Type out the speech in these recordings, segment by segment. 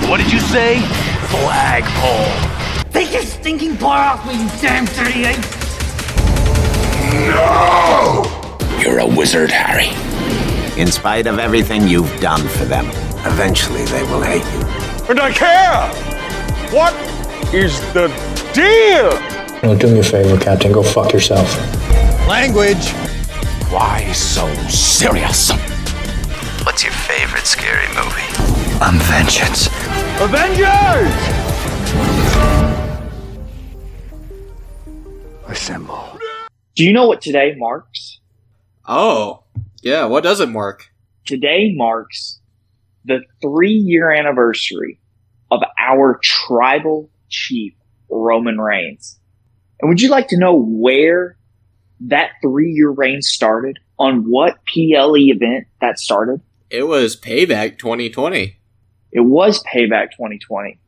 What did you say? Flagpole. Take your stinking paw off me, you damn dirty ape! No! You're a wizard, Harry. In spite of everything you've done for them, eventually they will hate you. And I care! What is the deal? No, do me a favor, Captain. Go fuck yourself. Language. Why so serious? What's your favorite scary movie? I'm vengeance. Avengers! Assemble. Do you know what today marks? Oh, yeah, what does it mark? Today marks the 3-year anniversary of our tribal chief, Roman Reigns. And would you like to know where that 3-year reign started? On what PLE event that started? It was Payback 2020. It was Payback 2020.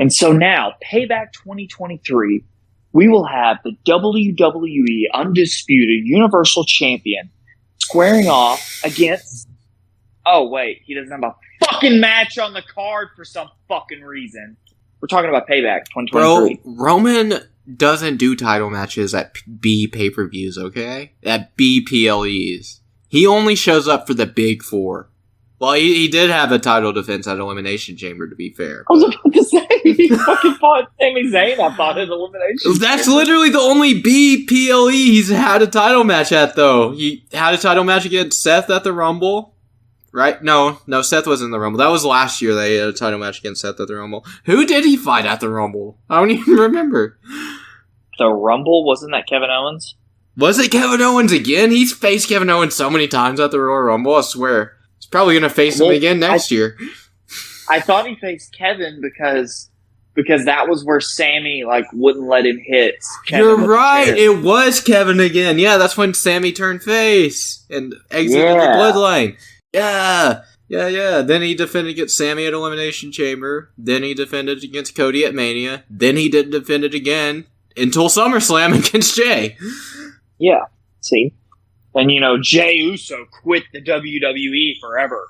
And so now, Payback 2023, we will have the WWE Undisputed Universal Champion squaring off against... Oh, wait. He doesn't have a fucking match on the card for some fucking reason. We're talking about Payback 2023. Bro, Roman doesn't do title matches at B pay-per-views, okay? At B PLEs. He only shows up for the big four. Well, he did have a title defense at Elimination Chamber, to be fair. I was about to say, he fucking fought Sami Zayne, I thought, at Elimination That's Chamber. literally the only B PLE he's had a title match at, though. He had a title match against Seth at the Rumble. Right? No, Seth was in the Rumble. That was last year they had a title match against Seth at the Rumble. Who did he fight at the Rumble? I don't even remember. The Rumble? Wasn't that Kevin Owens? Was it Kevin Owens again? He's faced Kevin Owens so many times at the Royal Rumble, I swear. He's probably going to face him again next year. I thought he faced Kevin because that was where Sami wouldn't let him hit Kevin. You're right. It was Kevin again. Yeah, that's when Sami turned face and exited the bloodline. Yeah. Then he defended against Sami at Elimination Chamber. Then he defended against Cody at Mania. Then he didn't defend it again until SummerSlam against Jay. Yeah. See? And, Jay Uso quit the WWE forever.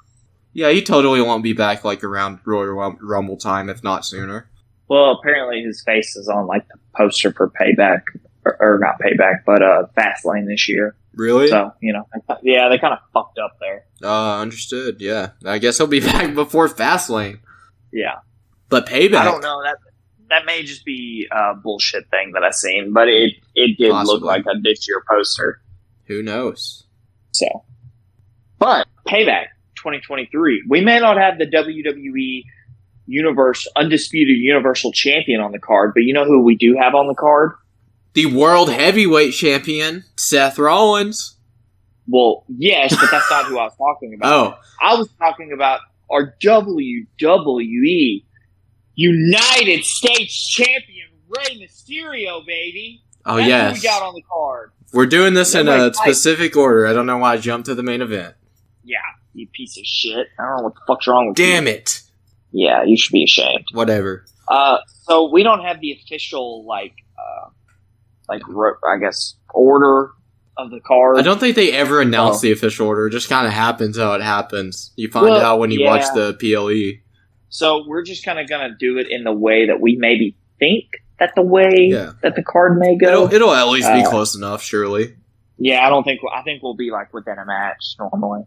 Yeah, he totally won't be back around Royal Rumble time, if not sooner. Well, apparently his face is on the poster for Payback, or not Payback, but Fastlane this year. Really? So, yeah, they kind of fucked up there. Understood, yeah. I guess he'll be back before Fastlane. Yeah. But Payback... I don't know, that may just be a bullshit thing that I seen, but it did look like a this year poster. Who knows? So. But, Payback 2023, we may not have the WWE Undisputed Universal Champion on the card, but you know who we do have on the card? The World Heavyweight Champion, Seth Rollins. Well, yes, but that's not who I was talking about. Oh. I was talking about our WWE United States Champion, Rey Mysterio, baby. Oh, that's yes. who we got on the card. We're doing this in a specific order. I don't know why I jumped to the main event. Yeah, you piece of shit. I don't know what the fuck's wrong with you. Damn it. Yeah, you should be ashamed. Whatever. So we don't have the official, I guess, order of the card. I don't think they ever announce the official order. It just kind of happens how it happens. You find out when you watch the PLE. So we're just kind of going to do it in the way that we maybe think that that the card may go. It'll at least be close enough, surely. Yeah, I think we'll be within a match normally.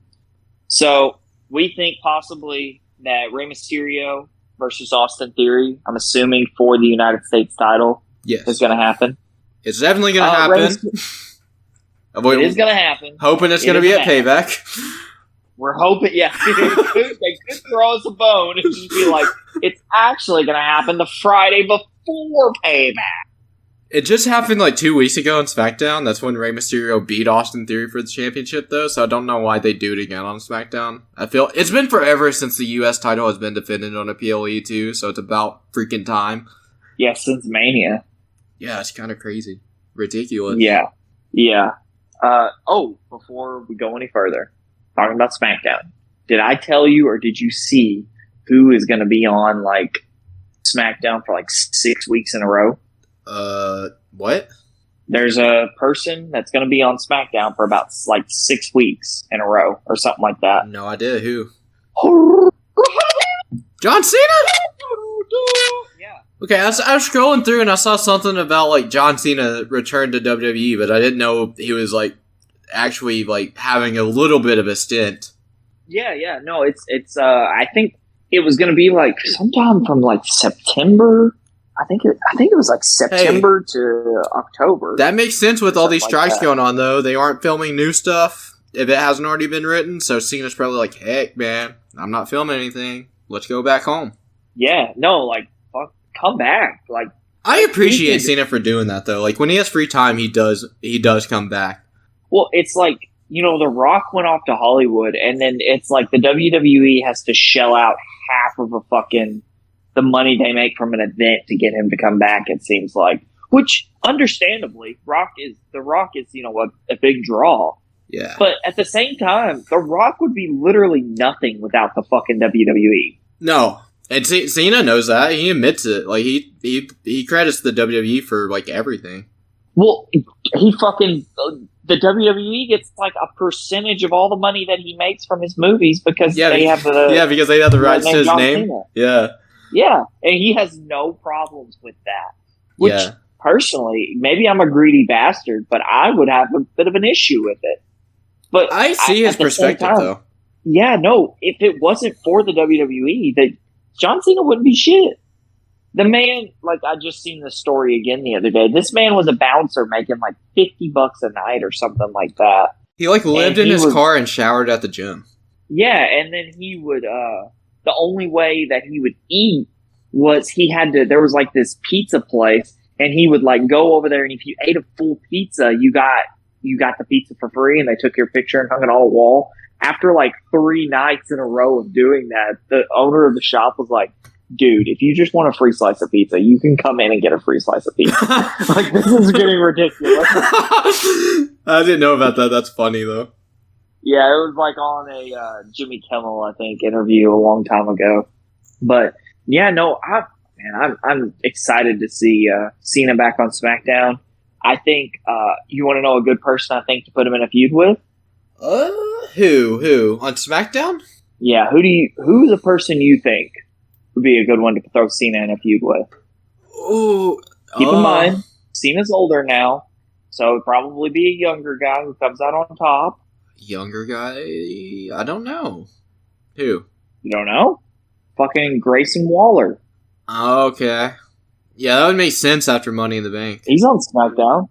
So we think possibly that Rey Mysterio versus Austin Theory, I'm assuming for the United States title, is going to happen. It's definitely going to happen. It is going to happen. Hoping it's going to be at Payback. We're hoping, yeah. They could throw us a bone and just be like, it's actually going to happen the Friday before Payback. It just happened 2 weeks ago on SmackDown. That's when Rey Mysterio beat Austin Theory for the championship, though, so I don't know why they do it again on SmackDown. I feel it's been forever since the U.S. title has been defended on a PLE, too, so it's about freaking time. Yeah, since Mania. Yeah, it's kind of crazy. Ridiculous. Yeah. Before we go any further, talking about SmackDown, did I tell you or did you see who is going to be on, SmackDown for, 6 weeks in a row? What? There's a person that's going to be on SmackDown for about 6 weeks in a row or something like that. No idea who. John Cena? Yeah. Okay, I was scrolling through and I saw something about, like, John Cena returned to WWE, but I didn't know he was, like, actually, like, having a little bit of a stint. Yeah. No, it's I think it was going to be, like, sometime from, like, September. I think it was, like, September to October. That makes sense with all these strikes like going on, though. They aren't filming new stuff if it hasn't already been written, so Cena's probably like, heck, man, I'm not filming anything. Let's go back home. Yeah, no, like, fuck, come back. Like, I appreciate Cena for doing that, though. Like, when he has free time, he does come back. Well, it's like, you know, The Rock went off to Hollywood, and then it's like the WWE has to shell out half of the money they make from an event to get him to come back, it seems like. Which, understandably, The Rock is, you know, a big draw. Yeah. But at the same time, The Rock would be literally nothing without the fucking WWE. No. And Cena knows that. He admits it. Like, he credits the WWE for, like, everything. Well, he fucking... the WWE gets, like, a percentage of all the money that he makes from his movies because they have the... Yeah, because they have the rights to his name. Cena. Yeah. Yeah, and he has no problems with that. Which, personally, maybe I'm a greedy bastard, but I would have a bit of an issue with it. But I see his perspective, though. Yeah, no, if it wasn't for the WWE, that John Cena wouldn't be shit. The man, like, I just seen this story again the other day. This man was a bouncer making like $50 a night or something like that. He like lived in his car and showered at the gym. Yeah, and then he would, the only way that he would eat was there was like this pizza place, and he would like go over there, and if you ate a full pizza, you got the pizza for free, and they took your picture and hung it on a wall. After like 3 nights in a row of doing that, the owner of the shop was like, dude, if you just want a free slice of pizza, you can come in and get a free slice of pizza. Like, this is getting ridiculous. I didn't know about that. That's funny, though. Yeah, it was like on a Jimmy Kimmel, I think, interview a long time ago. But, yeah, no, I'm excited to see Cena back on SmackDown. I think, you want to know a good person, I think, to put him in a feud with? Who? On SmackDown? Yeah, who's the person you think would be a good one to throw Cena in a feud with? Ooh. Keep in mind, Cena's older now, so it'd probably be a younger guy who comes out on top. Younger guy? I don't know. Who? You don't know? Fucking Grayson Waller. Okay. Yeah, that would make sense after Money in the Bank. He's on SmackDown.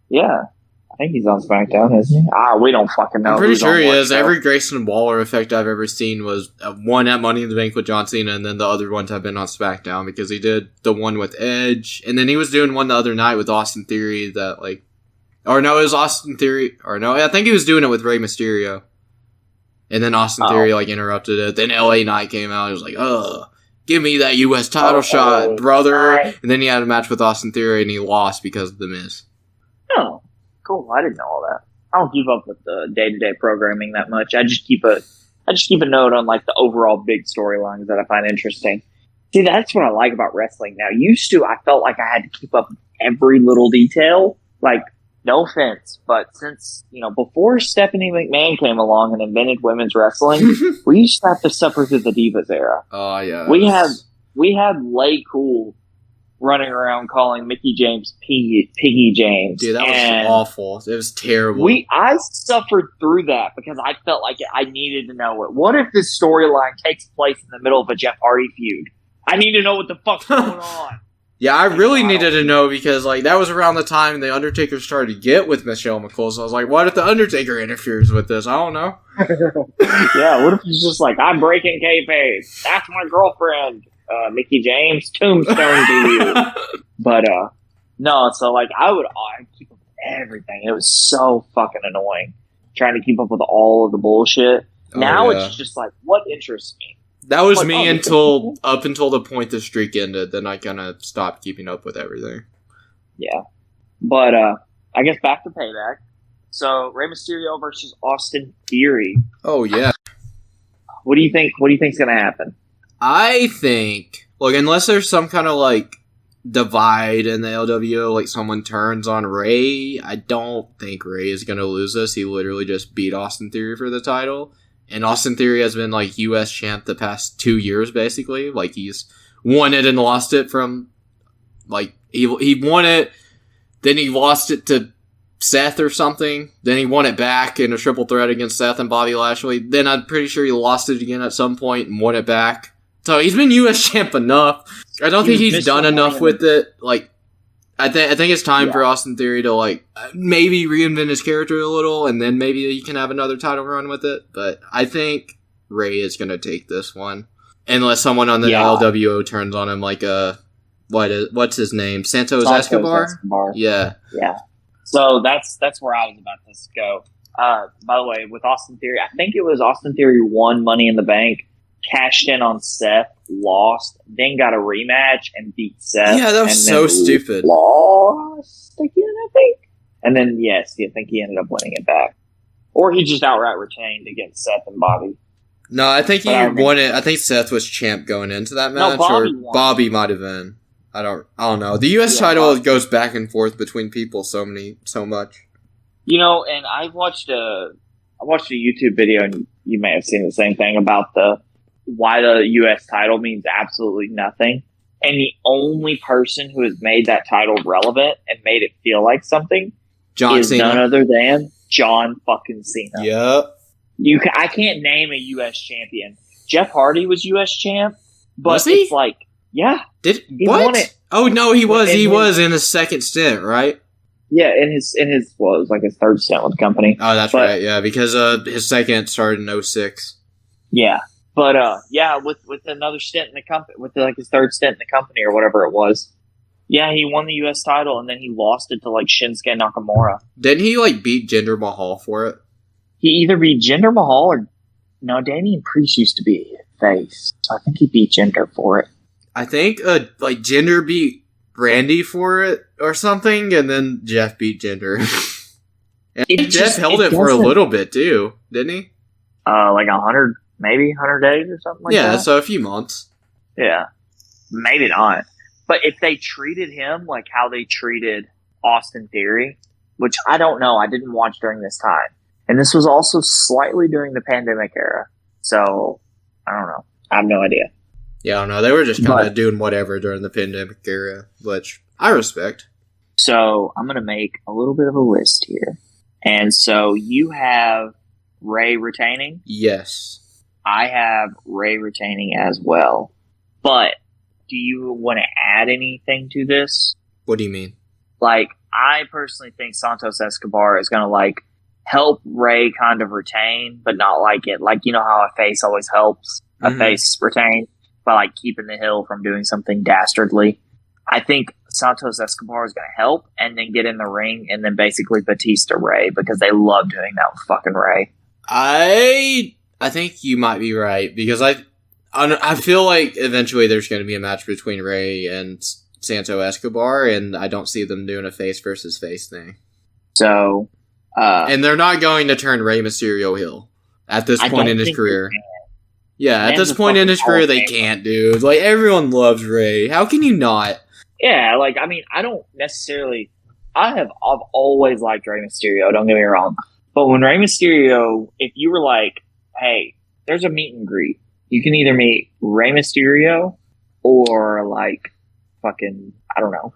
Yeah. I think he's on SmackDown, isn't he? We don't fucking know. I'm pretty sure he is. Every Grayson Waller effect I've ever seen was one at Money in the Bank with John Cena, and then the other ones have been on SmackDown, because he did the one with Edge, and then he was doing one the other night with Austin Theory that, like... Or no, it was Austin Theory... Or no, I think he was doing it with Rey Mysterio. And then Austin Theory, like, interrupted it. Then LA Knight came out and was like, give me that U.S. title shot, brother. And then he had a match with Austin Theory, and he lost because of The Miz. Oh. Cool. I didn't know all that. I don't keep up with the day-to-day programming that much. I just keep a note on like the overall big storylines that I find interesting. See, that's what I like about wrestling now. Used to, I felt like I had to keep up with every little detail. Like, no offense, but since, you know, before Stephanie McMahon came along and invented women's wrestling, we used to have to suffer through the Divas era. Oh, yeah. We had Lay Cool running around calling Mickey James Piggy James. Dude, that was awful. It was terrible. I suffered through that because I felt like I needed to know it. What if this storyline takes place in the middle of a Jeff Hardy feud? I need to know what the fuck's going on. Yeah, I really needed to know because, like, that was around the time The Undertaker started to get with Michelle McCool, so I was like, what if The Undertaker interferes with this? I don't know. Yeah, what if he's just like, I'm breaking kayfabe. That's my girlfriend. Mickey James, tombstone to you. But, no, so, like, I'd keep up with everything. It was so fucking annoying trying to keep up with all of the bullshit. Now it's just like, what interests me? That was like, me up until the point the streak ended. Then I kind of stopped keeping up with everything. Yeah. But, I guess back to Payback. So, Rey Mysterio versus Austin Theory. Oh, yeah. What do you think? What do you think's going to happen? I think, look, unless there's some kind of, like, divide in the LWO, like someone turns on Rey, I don't think Rey is going to lose this. He literally just beat Austin Theory for the title. And Austin Theory has been, like, U.S. champ the past 2 years, basically. Like, he's won it and lost it from, like, he won it, then he lost it to Seth or something, then he won it back in a triple threat against Seth and Bobby Lashley, then I'm pretty sure he lost it again at some point and won it back. So he's been U.S. champ enough. I don't think he's done enough with it. Like, I think it's time for Austin Theory to, like, maybe reinvent his character a little, and then maybe he can have another title run with it. But I think Ray is going to take this one. Unless someone on the LWO turns on him, like, what's his name? Santos Escobar? Yeah. Yeah. So that's where I was about this to go. By the way, with Austin Theory, I think it was Austin Theory won Money in the Bank, cashed in on Seth, lost, then got a rematch and beat Seth. Yeah, that was so stupid. Lost again, I think. And then, yes, I think he ended up winning it back. Or he just outright retained against Seth and Bobby. No, I think he won it. I think Seth was champ going into that match, Bobby might have been. I don't know. The U.S. title goes back and forth between people so much. You know, and I watched a YouTube video, and you may have seen the same thing about why the U.S. title means absolutely nothing. And the only person who has made that title relevant and made it feel like something is none other than John fucking Cena. Yep. I can't name a U.S. champion. Jeff Hardy was U.S. champ, but was he? It's like, yeah. He won it. Oh, no, he was. He was in his second stint, right? Yeah, in his it was like his third stint with the company. Oh, that's right, yeah, because his second started in 06. Yeah. But, with another stint in the company, with like his third stint in the company or whatever it was. Yeah, he won the U.S. title, and then he lost it to, like, Shinsuke Nakamura. Didn't he, like, beat Jinder Mahal for it? He either beat Jinder Mahal or... No, Damian Priest used to be face, so I think he beat Jinder for it. I think, like, Jinder beat Randy for it or something, and then Jeff beat Jinder. And Jeff held it for a little bit, too, didn't he? Like 100, maybe 100 days or something like that? Yeah, so a few months. Yeah. Maybe not. But if they treated him like how they treated Austin Theory, which I don't know, I didn't watch during this time. And this was also slightly during the pandemic era. So, I don't know. I have no idea. Yeah, I don't know. They were just kind of doing whatever during the pandemic era, which I respect. So, I'm going to make a little bit of a list here. And so, you have Ray retaining? Yes. I have Ray retaining as well. But, do you want to add anything to this? What do you mean? Like, I personally think Santos Escobar is going to, like, help Ray kind of retain, but not like it. Like, you know how a face always helps a face retain by, like, keeping the heel from doing something dastardly. I think Santos Escobar is going to help and then get in the ring and then basically Batista Ray because they love doing that with fucking Ray. I think you might be right because I feel like eventually there's going to be a match between Ray and Santos Escobar, and I don't see them doing a face versus face thing. So, and they're not going to turn Rey Mysterio heel at this point in his career. Yeah, at this point in his career, they can't, dude. Like, everyone loves Ray. How can you not? Yeah, like, I mean, I don't necessarily... I've always liked Rey Mysterio, don't get me wrong. But when Rey Mysterio, if you were like, hey, there's a meet and greet, you can either meet Rey Mysterio or, like, fucking, I don't know,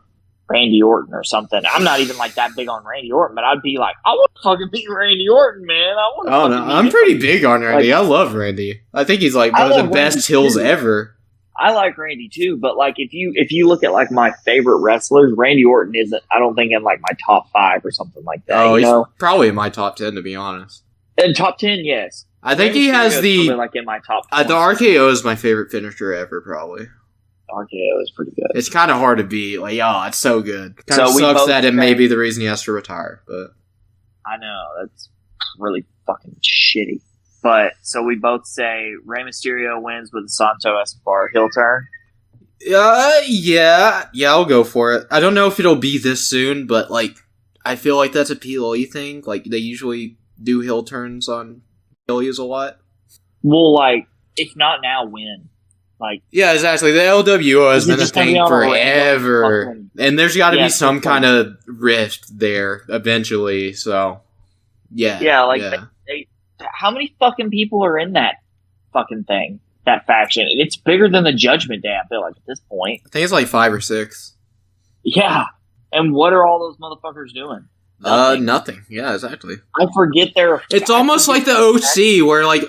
Randy Orton or something. I'm not even, like, that big on Randy Orton, but I'd be like, I want to fucking meet Randy Orton, man. I'm pretty big on Randy. Like, I love Randy. I think he's, like, one of the best heels ever. I like Randy, too, but, like, if you look at, like, my favorite wrestlers, Randy Orton isn't, I don't think, in, like, my top 5 or something like that. Oh, he's probably in my top 10, to be honest. In top 10, yes. I think he has like in my top 20. The RKO is my favorite finisher ever, probably. RKO is pretty good. It's kind of hard to beat. Like, it's so good. Kind of sucks that it may be the reason he has to retire, but... I know, that's really fucking shitty. But, so we both say Rey Mysterio wins with the Santos Escobar heel turn? Yeah, I'll go for it. I don't know if it'll be this soon, but, like, I feel like that's a PLE thing. Like, they usually do heel turns on PLEs a lot. Well, like, if not now, when? Like, yeah, exactly. The LWO has been a thing forever. And there's got to be some kind of rift there eventually, so... Yeah. Yeah, like, how many fucking people are in that fucking thing? that faction. And it's bigger than the Judgment Day, I feel like, at this point. I think it's like 5 or 6. Yeah. And what are all those motherfuckers doing? Nothing. Yeah, exactly. I forget their... It's almost like the OC, where, like,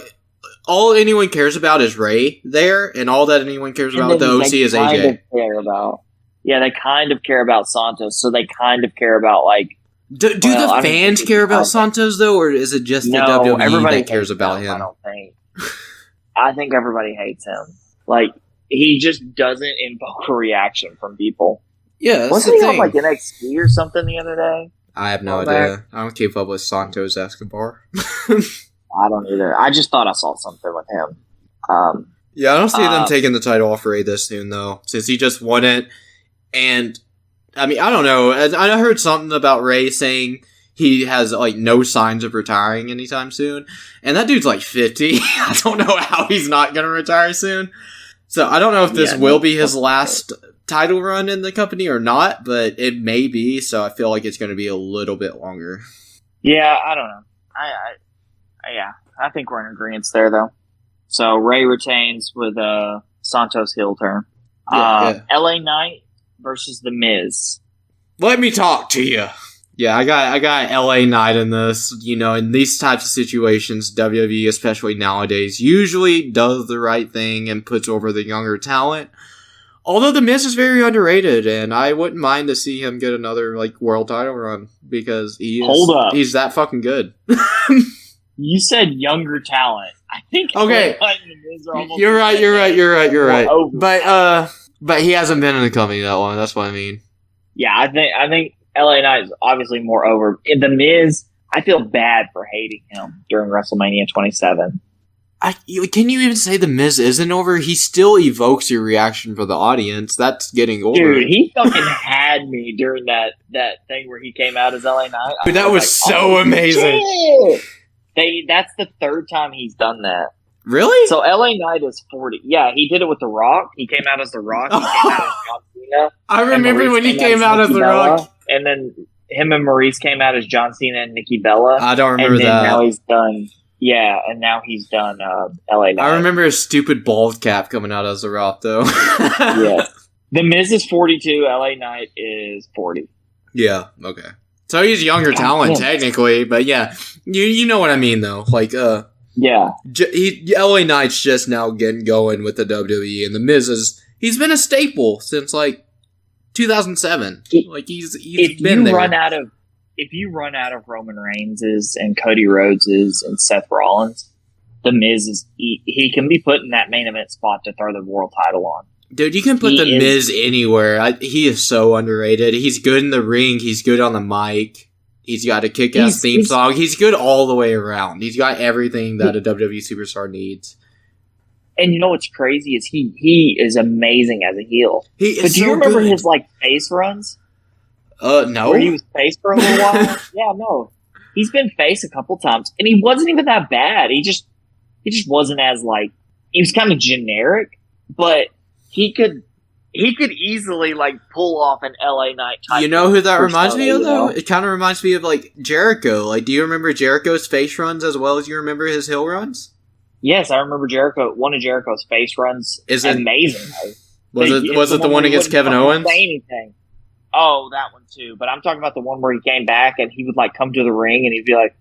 all anyone cares about is Ray there, and all that anyone cares about with the OC is AJ. They kind of care about Santos, so they kind of care about, like... Do the fans care about Santos, though, or is it just the WWE that cares about him? I don't think. I think everybody hates him. Like, he just doesn't invoke a reaction from people. Yeah, that's Wasn't the he thing. on, like, NXT or something the other day? I have no idea. I don't keep up with Santos Escobar. I don't either. I just thought I saw something with him. Yeah, I don't see them taking the title off Ray this soon, though, since he just won it. And, I mean, I don't know. I heard something about Ray saying he has, like, no signs of retiring anytime soon. And that dude's, like, 50. I don't know how he's not going to retire soon. So, I don't know if this will be his last title run in the company or not, but it may be, so I feel like it's going to be a little bit longer. Yeah, I don't know. I think we're in agreement there, though. So Ray retains with Santos heel turn. LA Knight versus The Miz. Let me talk to you. Yeah, I got LA Knight in this. You know, in these types of situations, WWE, especially nowadays, usually does the right thing and puts over the younger talent. Although The Miz is very underrated, and I wouldn't mind to see him get another, like, world title run, because he's that fucking good. You said younger talent. I think okay. You're right. But he hasn't been in the company that long. That's what I mean. Yeah, I think LA Knight is obviously more over. In The Miz, I feel bad for hating him during WrestleMania 27. Can you even say The Miz isn't over? He still evokes your reaction for the audience. That's getting over. Dude, he fucking had me during that thing where he came out as LA Knight. Dude, that was like, so amazing. That's the third time he's done that. Really? So LA Knight is 40. Yeah, he did it with The Rock. He came out as The Rock. He came out as John Cena. I remember when he came out as The Rock. And then him and Maurice came out as John Cena and Nikki Bella. I don't remember that. And now he's done... Yeah, and now he's done LA Knight. I remember his stupid bald cap coming out as The Rock, though. Yeah. The Miz is 42, LA Knight is 40. Yeah, okay. So he's younger talent, technically, but yeah. You know what I mean, though. Like, yeah. LA Knight's just now getting going with the WWE, and The Miz he's been a staple since, like, 2007. Like, he's been there. If you run out of Roman Reigns's and Cody Rhodes's and Seth Rollins, The Miz is he can be put in that main event spot to throw the world title on. Dude, you can put The Miz anywhere. He is so underrated. He's good in the ring. He's good on the mic. He's got a kick-ass theme song. He's good all the way around. He's got everything that a WWE superstar needs. And you know what's crazy is he is amazing as a heel. But do you remember his like face runs? No. Where he was face for a little while? Yeah, no. He's been face a couple times, and he wasn't even that bad. He just wasn't as, like, he was kind of generic, but he could easily, like, pull off an LA Knight type. You know who that reminds me of, though? It kind of reminds me of, like, Jericho. Like, do you remember Jericho's face runs as well as you remember his heel runs? Yes, I remember one of Jericho's face runs. Is amazing. Was it the one against Kevin Owens? Say anything. Oh, that one too. But I'm talking about the one where he came back and he would like come to the ring and he'd be like,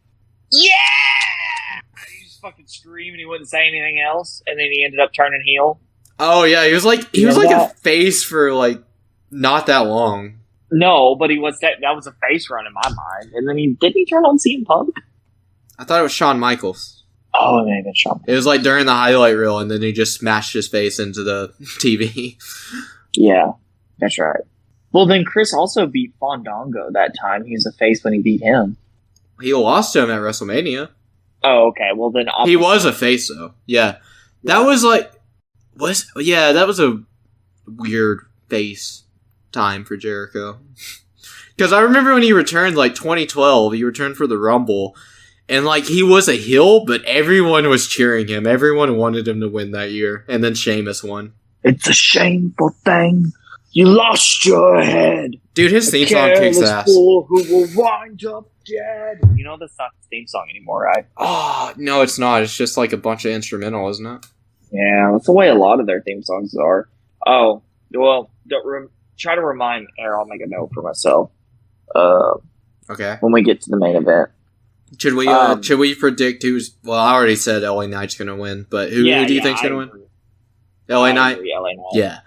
"Yeah!" And he'd just fucking scream and he wouldn't say anything else. And then he ended up turning heel. Oh yeah, he was like a face for like not that long. No, but he was that was a face run in my mind. And then didn't he turn on CM Punk? I thought it was Shawn Michaels. Oh, maybe it's Shawn. It was like during the highlight reel, and then he just smashed his face into the TV. Yeah, that's right. Well, then Chris also beat Fandango that time. He was a face when he beat him. He lost to him at WrestleMania. Oh, okay. Well, then he was a face, though. Yeah. That was like... that was a weird face time for Jericho. Because I remember when he returned, like, 2012, he returned for the Rumble, and, like, he was a heel, but everyone was cheering him. Everyone wanted him to win that year. And then Sheamus won. It's a shameful thing. You lost your head. Dude, his theme song kicks ass. Fool who will wind up dead. You know that's not the theme song anymore, right? Oh, no, it's not. It's just like a bunch of instrumental, isn't it? Yeah, that's the way a lot of their theme songs are. Oh, well, try to remind Aaron. I'll make a note for myself. Okay. When we get to the main event. Should we predict who's... Well, I already said LA Knight's going to win, but who do you think's going to win? LA Knight? LA Knight. Yeah.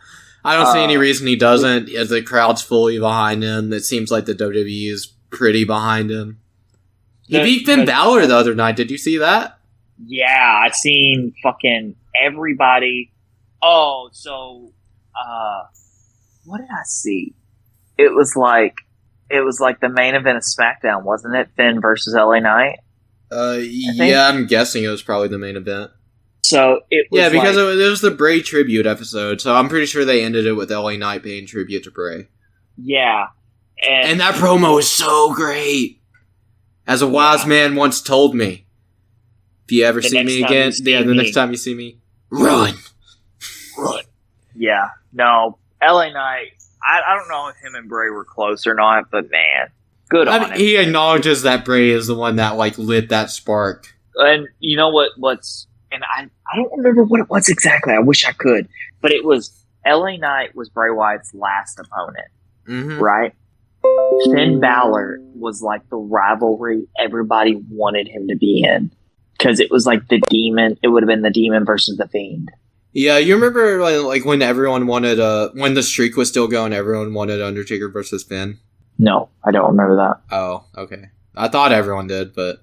I don't see any reason he doesn't. As the crowd's fully behind him. It seems like the WWE is pretty behind him. He beat Finn Balor the other night. Did you see that? Yeah, I seen fucking everybody. Oh, so what did I see? It was like the main event of SmackDown, wasn't it? Finn versus LA Knight. Yeah, I'm guessing it was probably the main event. So it was because it was the Bray tribute episode, so I'm pretty sure they ended it with LA Knight paying tribute to Bray. Yeah, and that promo is so great. As a wise man once told me, if you ever see me again, the next time you see me, run. Yeah, no, LA Knight. I don't know if him and Bray were close or not, but man, good on him. He acknowledges that Bray is the one that lit that spark. And you know what's and I don't remember what it was exactly. I wish I could, but it was LA Knight was Bray Wyatt's last opponent, right? Finn Balor was like the rivalry everybody wanted him to be in because it was like the Demon. It would have been the Demon versus the Fiend. Yeah, you remember like when everyone wanted when the streak was still going, everyone wanted Undertaker versus Finn? No, I don't remember that. Oh, okay. I thought everyone did, but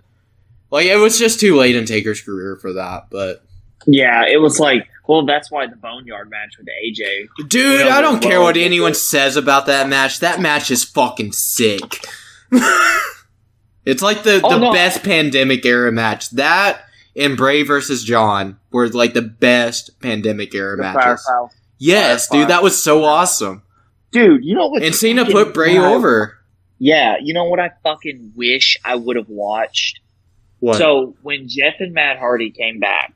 it was just too late in Taker's career for that, but yeah, it was like, well, that's why the Boneyard match with AJ. Dude, I don't care what anyone says about that match. That match is fucking sick. It's like the best pandemic era match. That and Bray versus John were like the best pandemic era matches. Yes, dude, that was so awesome. Dude, you know what? And Cena put Bray over. Yeah, you know what I fucking wish I would have watched? What? So, when Jeff and Matt Hardy came back,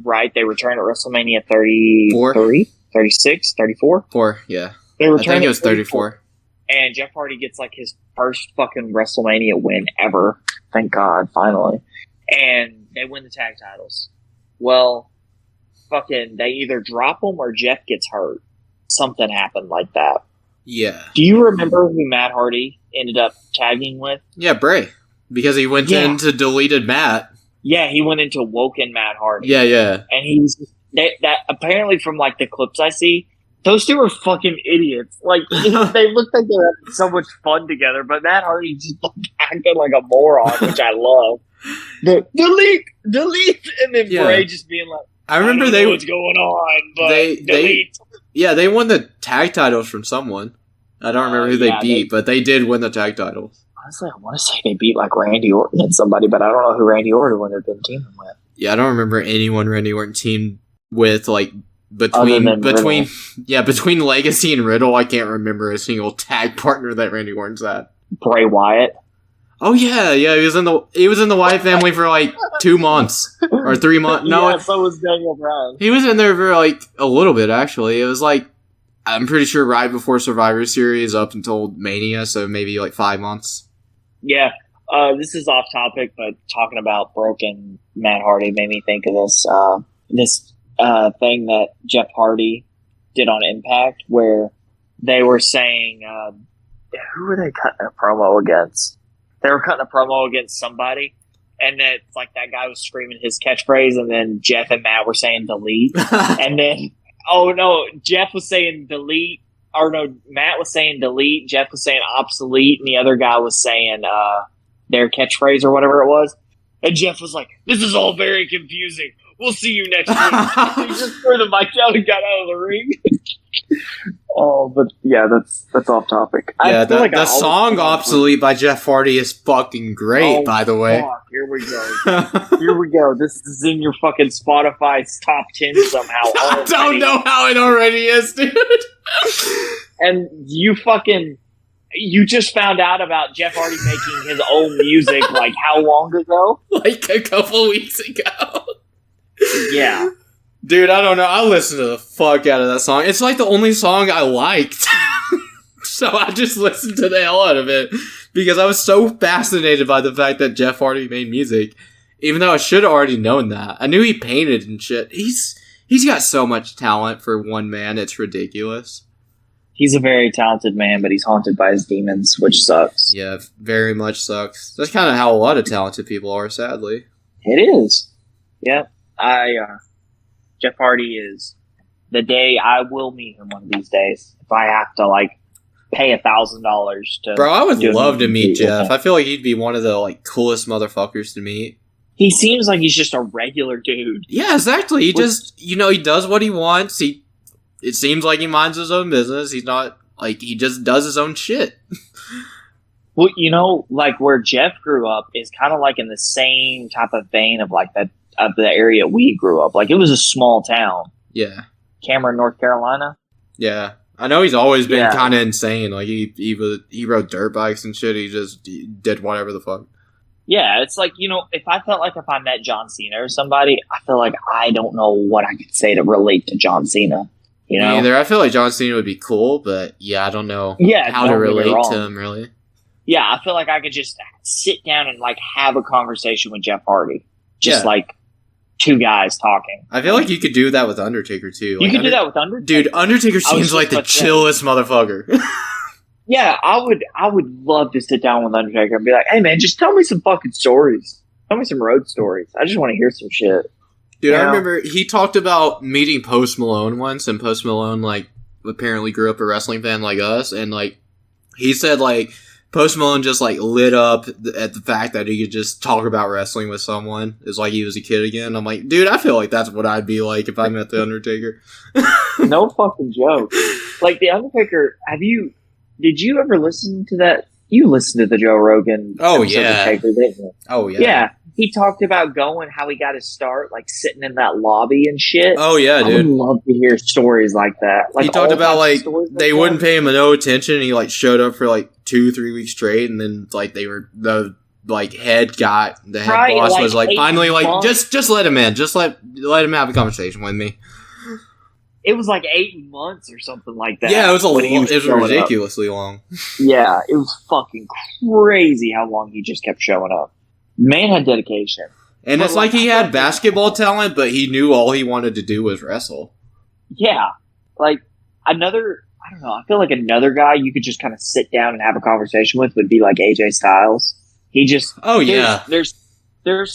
right, they returned at WrestleMania 33, 36, 34? 4, yeah. They returned I think it was 34. And Jeff Hardy gets like his first fucking WrestleMania win ever. Thank God, finally. And they win the tag titles. Well, fucking, they either drop them or Jeff gets hurt. Something happened like that. Yeah. Do you remember who Matt Hardy ended up tagging with? Yeah, Bray. Because he went into deleted Matt. Yeah, he went into woken Matt Hardy. Yeah. And he was that apparently from like the clips I see, those two are fucking idiots. Like they looked like they were having so much fun together, but Matt Hardy just acted like a moron, which I love. The delete, and then Bray just being like, I remember know what's going on, but delete. They won the tag titles from someone. I don't remember who they beat, but they did win the tag titles. Honestly, I want to say they beat like Randy Orton and somebody, but I don't know who Randy Orton would have been teaming with. Yeah, I don't remember anyone Randy Orton teamed with, like, between Legacy and Riddle. I can't remember a single tag partner that Randy Orton's had. Bray Wyatt. Oh yeah, he was in the Wyatt family for like 2 months or 3 months. No, yeah, so was Daniel Bryan. He was in there for like a little bit actually. It was like, I'm pretty sure right before Survivor Series up until Mania, so maybe like 5 months. Yeah, this is off topic, but talking about broken Matt Hardy made me think of this thing that Jeff Hardy did on Impact, where they were saying, who were they cutting a promo against? They were cutting a promo against somebody, and then it's like that guy was screaming his catchphrase, and then Jeff and Matt were saying delete, and then Jeff was saying delete. Or no, Matt was saying delete, Jeff was saying obsolete, and the other guy was saying their catchphrase or whatever it was. And Jeff was like, "This is all very confusing. We'll see you next week." He just threw the mic down and got out of the ring. Oh, but yeah, that's off topic. Yeah, the song "Obsolete" by Jeff Hardy is fucking great. By the way, fuck, here we go. Here we go. This is in your fucking Spotify's top 10 somehow. I don't know how it already is, dude. And you just found out about Jeff Hardy making his own music like how long ago? Like a couple weeks ago. Yeah. Dude, I don't know. I listened to the fuck out of that song. It's like the only song I liked. So I just listened to the hell out of it because I was so fascinated by the fact that Jeff Hardy made music. Even though I should have already known that. I knew he painted and shit. He's got so much talent for one man, it's ridiculous. He's a very talented man, but he's haunted by his demons, which sucks. Yeah, very much sucks. That's kind of how a lot of talented people are, sadly. It is. Yeah. Jeff Hardy is the day I will meet him one of these days. If I have to, like, pay $1,000 to... Bro, I would love to meet Jeff. I feel like he'd be one of the, like, coolest motherfuckers to meet. He seems like he's just a regular dude. Yeah, exactly. He just, he does what he wants. It seems like he minds his own business. He's not, like, he just does his own shit. Well, like, where Jeff grew up is kind of like in the same type of vein of, like, the area we grew up. Like, it was a small town. Yeah. Cameron, North Carolina. Yeah. I know he's always been kind of insane. Like, he rode dirt bikes and shit. He did whatever the fuck. Yeah, it's like, if I met John Cena or somebody, I feel like I don't know what I could say to relate to John Cena. Me either. I feel like John Cena would be cool, but yeah, I don't know how to relate to him, really. Yeah, I feel like I could just sit down and, like, have a conversation with Jeff Hardy. Just, like, two guys talking. I feel like you could do that with Undertaker, too. You could do that with Undertaker? Dude, Undertaker seems like the chillest motherfucker. Yeah, I would love to sit down with Undertaker and be like, hey, man, just tell me some fucking stories. Tell me some road stories. I just want to hear some shit. Dude, I remember he talked about meeting Post Malone once, and Post Malone, like, apparently grew up a wrestling fan like us, and, like, he said, like, Post Malone just, like, lit up at the fact that he could just talk about wrestling with someone. It's like he was a kid again. I'm like, dude, I feel like that's what I'd be like if I met The Undertaker. No fucking joke. Like, The Undertaker, did you ever listen to that? You listened to the Joe Rogan episode of Taker, didn't you? Oh, yeah. Yeah. He talked about how he got his start, like, sitting in that lobby and shit. Oh, yeah, dude. I would love to hear stories like that. Like, he talked about, like, they wouldn't pay him no attention, and he, like, showed up for, like, 2-3 weeks straight, and then, like, the head boss was like, finally, like, just let him in. Just let him have a conversation with me. It was like 8 months or something like that. Yeah, it was ridiculously long. Yeah, it was fucking crazy how long he just kept showing up. Man had dedication. And it's like he had basketball talent, but he knew all he wanted to do was wrestle. Yeah. Like, I don't know, I feel like another guy you could just kind of sit down and have a conversation with would be like AJ Styles. He just... Oh, yeah. There's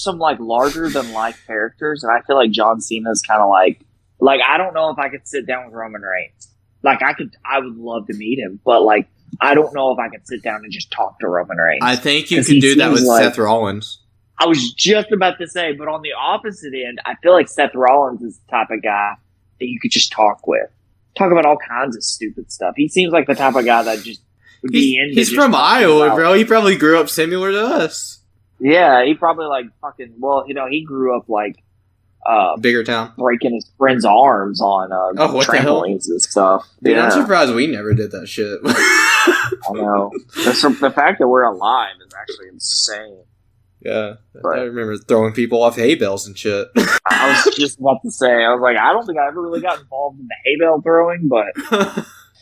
some, like, larger-than-life characters, and I feel like John Cena's kind of like, I don't know if I could sit down with Roman Reigns. Like, I would love to meet him, but, like, I don't know if I could sit down and just talk to Roman Reigns. I think you could do that with Seth Rollins. I was just about to say, but on the opposite end, I feel like Seth Rollins is the type of guy that you could just talk with. Talk about all kinds of stupid stuff. He seems like the type of guy that just would be into. He's from Iowa, bro. He probably grew up similar to us. Yeah, he probably, like, fucking... Well, he grew up, like... bigger town, breaking his friend's arms on trampolines and stuff. Dude, I'm surprised we never did that shit. I know. The fact that we're alive is actually insane. Yeah, but I remember throwing people off hay bales and shit. I was just about to say, I was like, I don't think I ever really got involved in the hay bale throwing, but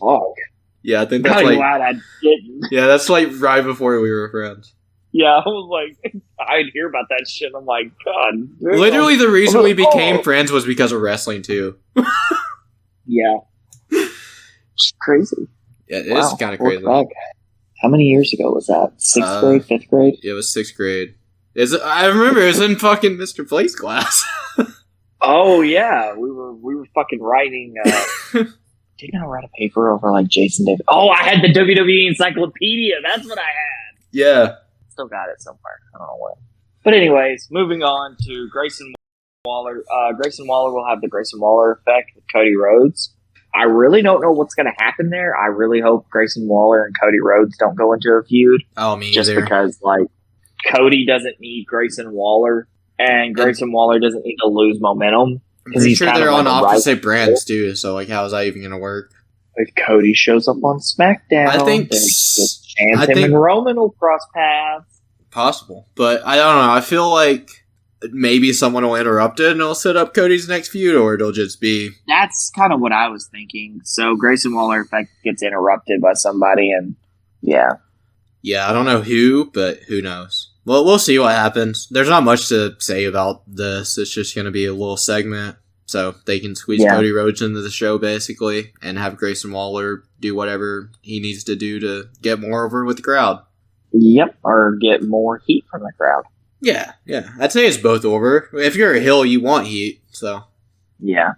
fuck. Yeah, I think that's like... glad I didn't. Yeah, that's like right before we were friends. Yeah, I was like, I'd hear about that shit. I'm like, God. Dude. Literally, the reason we became friends was because of wrestling, too. Yeah. It's crazy. Yeah, it is kind of crazy. Back. How many years ago was that? 6th grade, 5th grade? Yeah, it was 6th grade. I remember it was in fucking Mr. Blake's class. Oh, yeah. We were fucking writing... didn't I write a paper over, like, Jason Davis? Oh, I had the WWE Encyclopedia. That's what I had. Yeah. Still got it somewhere. I don't know where. But anyways, moving on to Grayson Waller. Grayson Waller will have the Grayson Waller effect with Cody Rhodes. I really don't know what's going to happen there. I really hope Grayson Waller and Cody Rhodes don't go into a feud. Oh, me just either. Because, like, Cody doesn't need Grayson Waller, and Grayson Waller doesn't need to lose momentum. I'm pretty sure they're on opposite brands, too, so, like, how is that even going to work? If Cody shows up on SmackDown, I think him and Roman will cross paths. Possible. But I don't know. I feel like maybe someone will interrupt it and it'll set up Cody's next feud, or it'll just be... That's kind of what I was thinking. So Grayson Waller effect gets interrupted by somebody, and yeah. Yeah, I don't know who, but who knows. Well, we'll see what happens. There's not much to say about this. It's just going to be a little segment. So they can squeeze Cody Rhodes into the show, basically, and have Grayson Waller do whatever he needs to do to get more over with the crowd. Yep, or get more heat from the crowd. Yeah. I'd say it's both over. If you're a heel, you want heat, so. Yeah.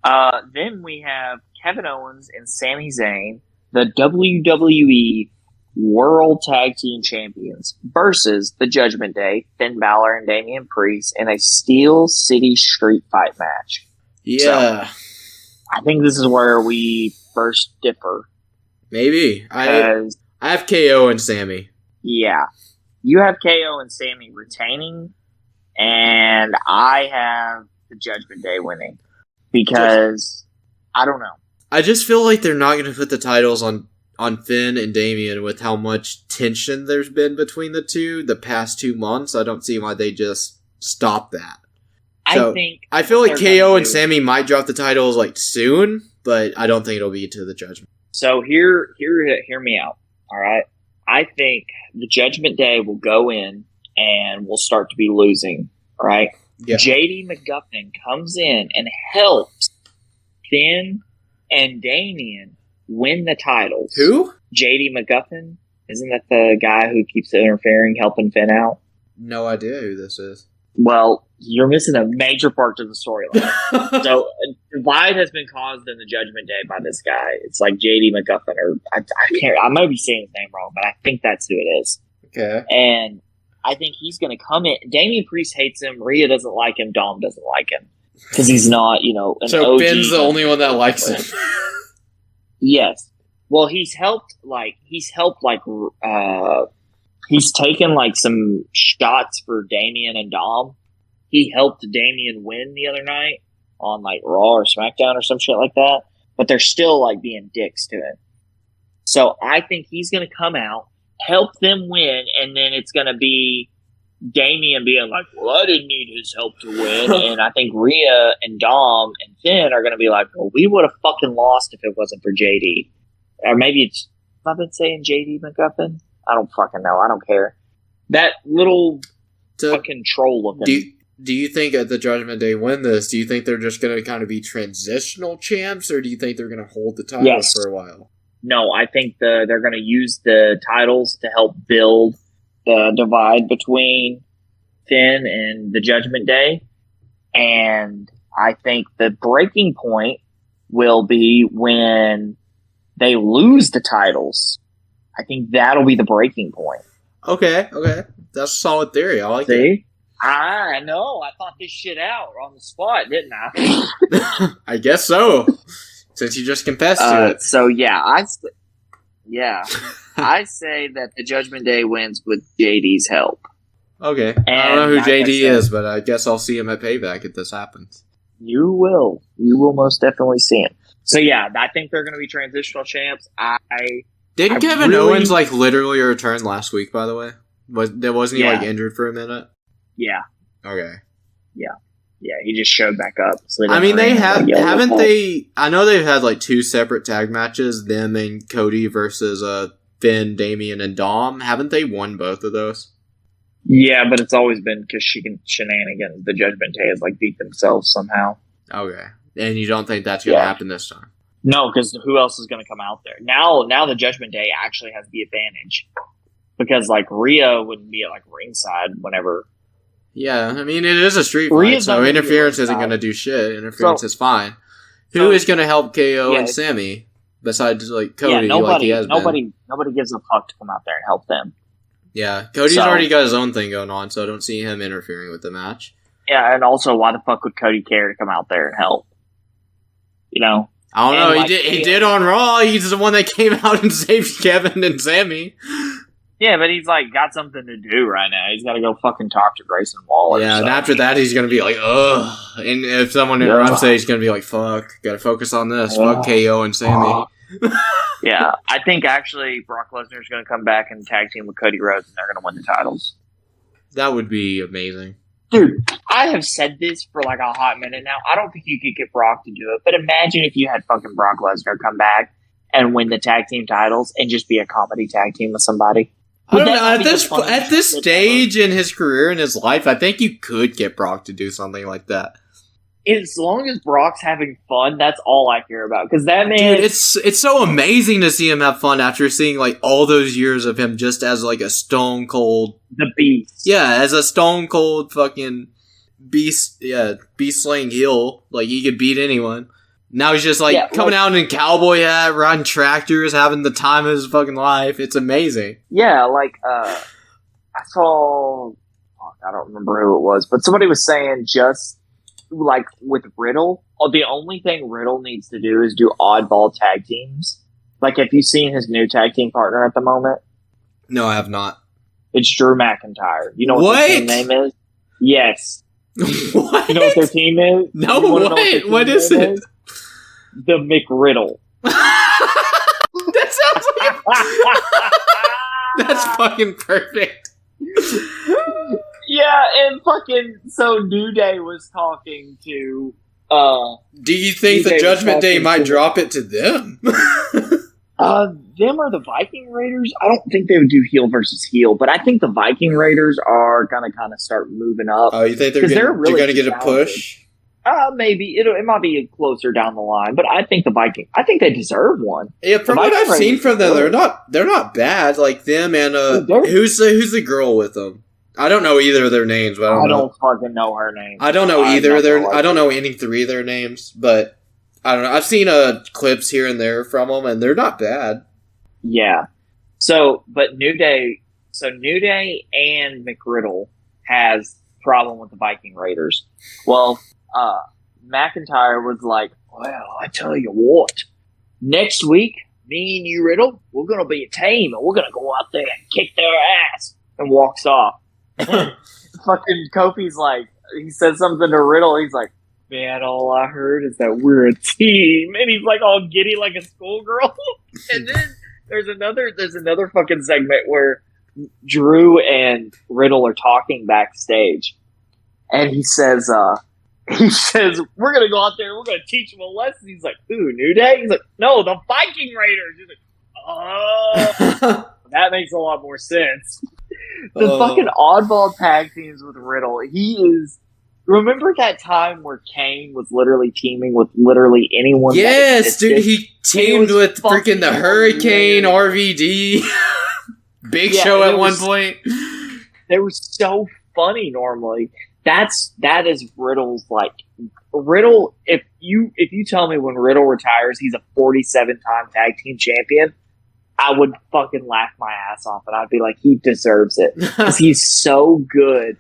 Then we have Kevin Owens and Sami Zayn, the WWE World Tag Team Champions, versus the Judgment Day, Finn Balor and Damian Priest, in a Steel City Street Fight match. Yeah. So, I think this is where we first differ. Maybe. I have KO and Sami. Yeah. You have KO and Sami retaining, and I have the Judgment Day winning. Because, I don't know. I just feel like they're not going to put the titles on Finn and Damian with how much tension there's been between the two the past 2 months. I don't see why they just stop that. So, I feel like KO and Sami might drop the titles like soon, but I don't think it'll be to the Judgment. So hear me out, all right? I think the Judgment Day will go in and will start to be losing, all right? Yeah. JD McGuffin comes in and helps Finn and Damian win the titles. Who? JD McGuffin. Isn't that the guy who keeps interfering, helping Finn out? No idea who this is. Well, you're missing a major part of the storyline. So, a divide has been caused in the Judgment Day by this guy. It's like JD McGuffin, or I can't. I might be saying his name wrong, but I think that's who it is. Okay. And I think he's going to come in. Damian Priest hates him. Rhea doesn't like him. Dom doesn't like him because he's not, an so OG. Finn's the only one that likes him. Yes. Well, he's taken like some shots for Damian and Dom. He helped Damian win the other night on like Raw or SmackDown or some shit like that. But they're still like being dicks to him. So I think he's going to come out, help them win, and then it's going to be Damian being like, well, I didn't need his help to win. And I think Rhea and Dom and Finn are going to be like, well, we would have fucking lost if it wasn't for JD. Or maybe it's, I've been saying JD McGuffin. I don't fucking know. I don't care. That little fucking troll of him. Do you think at the Judgment Day win this, do you think they're just going to kind of be transitional champs, or do you think they're going to hold the titles for a while? No, I think they're going to use the titles to help build the divide between Finn and the Judgment Day. And I think the breaking point will be when they lose the titles. I think that'll be the breaking point. Okay. That's a solid theory. I like it. See? I know. I thought this shit out on the spot, didn't I? I guess so. Since you just confessed to it. So, yeah. I say that the Judgment Day wins with JD's help. Okay. I don't know who JD is, but I guess I'll see him at Payback if this happens. You will. You will most definitely see him. So, yeah, I think they're going to be transitional champs. Didn't Kevin Owens, literally return last week, by the way? Wasn't he, injured for a minute? Yeah. Okay. Yeah, he just showed back up. I mean, they haven't they... I know they've had, 2 separate tag matches, them and Cody versus Finn, Damian, and Dom. Haven't they won both of those? Yeah, but it's always been because shenanigans. The Judgment Day has, beat themselves somehow. Okay. And you don't think that's going to happen this time? No, because who else is going to come out there? Now the Judgment Day actually has the advantage. Because, Rhea wouldn't be at, ringside whenever... Yeah, I mean, it is a street fight, so interference isn't going to do shit. Interference is fine. Who is going to help KO and Sami besides, Cody, nobody, he has been? Nobody gives a fuck to come out there and help them. Yeah, Cody's already got his own thing going on, so I don't see him interfering with the match. Yeah, and also, why the fuck would Cody care to come out there and help? I don't know, he did on Raw. He's the one that came out and saved Kevin and Sami. Yeah, but he's got something to do right now. He's got to go fucking talk to Grayson Waller. Yeah, and after that, he's going to be like, ugh. And if someone interrupts it, he's going to be like, fuck, got to focus on this. Fuck KO and Sami. Yeah, I think actually Brock Lesnar is going to come back and tag team with Cody Rhodes, and they're going to win the titles. That would be amazing. Dude, I have said this for a hot minute now. I don't think you could get Brock to do it, but imagine if you had fucking Brock Lesnar come back and win the tag team titles and just be a comedy tag team with somebody. I don't know. At this stage in his career and his life, I think you could get Brock to do something like that. as long as Brock's having fun, that's all I care about. Because that man, dude, it's so amazing to see him have fun after seeing like all those years of him just as like a stone cold the beast. Yeah, as a stone cold fucking beast slaying heel. Like he could beat anyone. Now he's just like coming out in a cowboy hat, riding tractors, having the time of his fucking life. It's amazing. Yeah, like I saw, I don't remember who it was, but somebody was saying just like with Riddle, the only thing Riddle needs to do is do oddball tag teams. Like, have you seen his new tag team partner at the moment? No, I have not. It's Drew McIntyre. You know what their team name is? Yes. What? You know what their team is? No, what is it? The McRiddle. That sounds like... That's fucking perfect. Yeah, and fucking... So, New Day was talking to... Do you think the Judgment Day might drop it to them? Them or the Viking Raiders? I don't think they would do heel versus heel, but I think the Viking Raiders are gonna kind of start moving up. Oh, you think they're gonna get a push? Maybe it might be closer down the line, but I think I think they deserve one. Yeah, from what I've seen from them, they're not bad. Like them and who's the girl with them? I don't know either of their names, but I don't fucking know her name. I don't know either of their. I don't know any three of their names, but I don't know. I've seen clips here and there from them, and they're not bad. Yeah. So, but New Day and McRiddle has problem with the Viking Raiders. Well, McIntyre was like, well, I tell you what, next week, me and you, Riddle, we're going to be a team, and we're going to go out there and kick their ass, and walks off. Fucking Kofi's like, he said something to Riddle, he's like, man, all I heard is that we're a team, and he's like all giddy like a schoolgirl. And then there's another fucking segment where Drew and Riddle are talking backstage, and he says, we're going to go out there and we're going to teach them a lesson. He's like, who, New Day? He's like, no, the Viking Raiders. He's like, oh, that makes a lot more sense. The fucking oddball tag teams with Riddle. Remember that time where Kane was literally teaming with literally anyone? Yes, dude, he teamed with freaking the Hurricane, RVD, Big Show at one point. They were so funny normally. That is Riddle's, like, Riddle, if you tell me when Riddle retires he's a 47-time tag team champion, I would fucking laugh my ass off, and I'd be like, he deserves it. Because he's so good.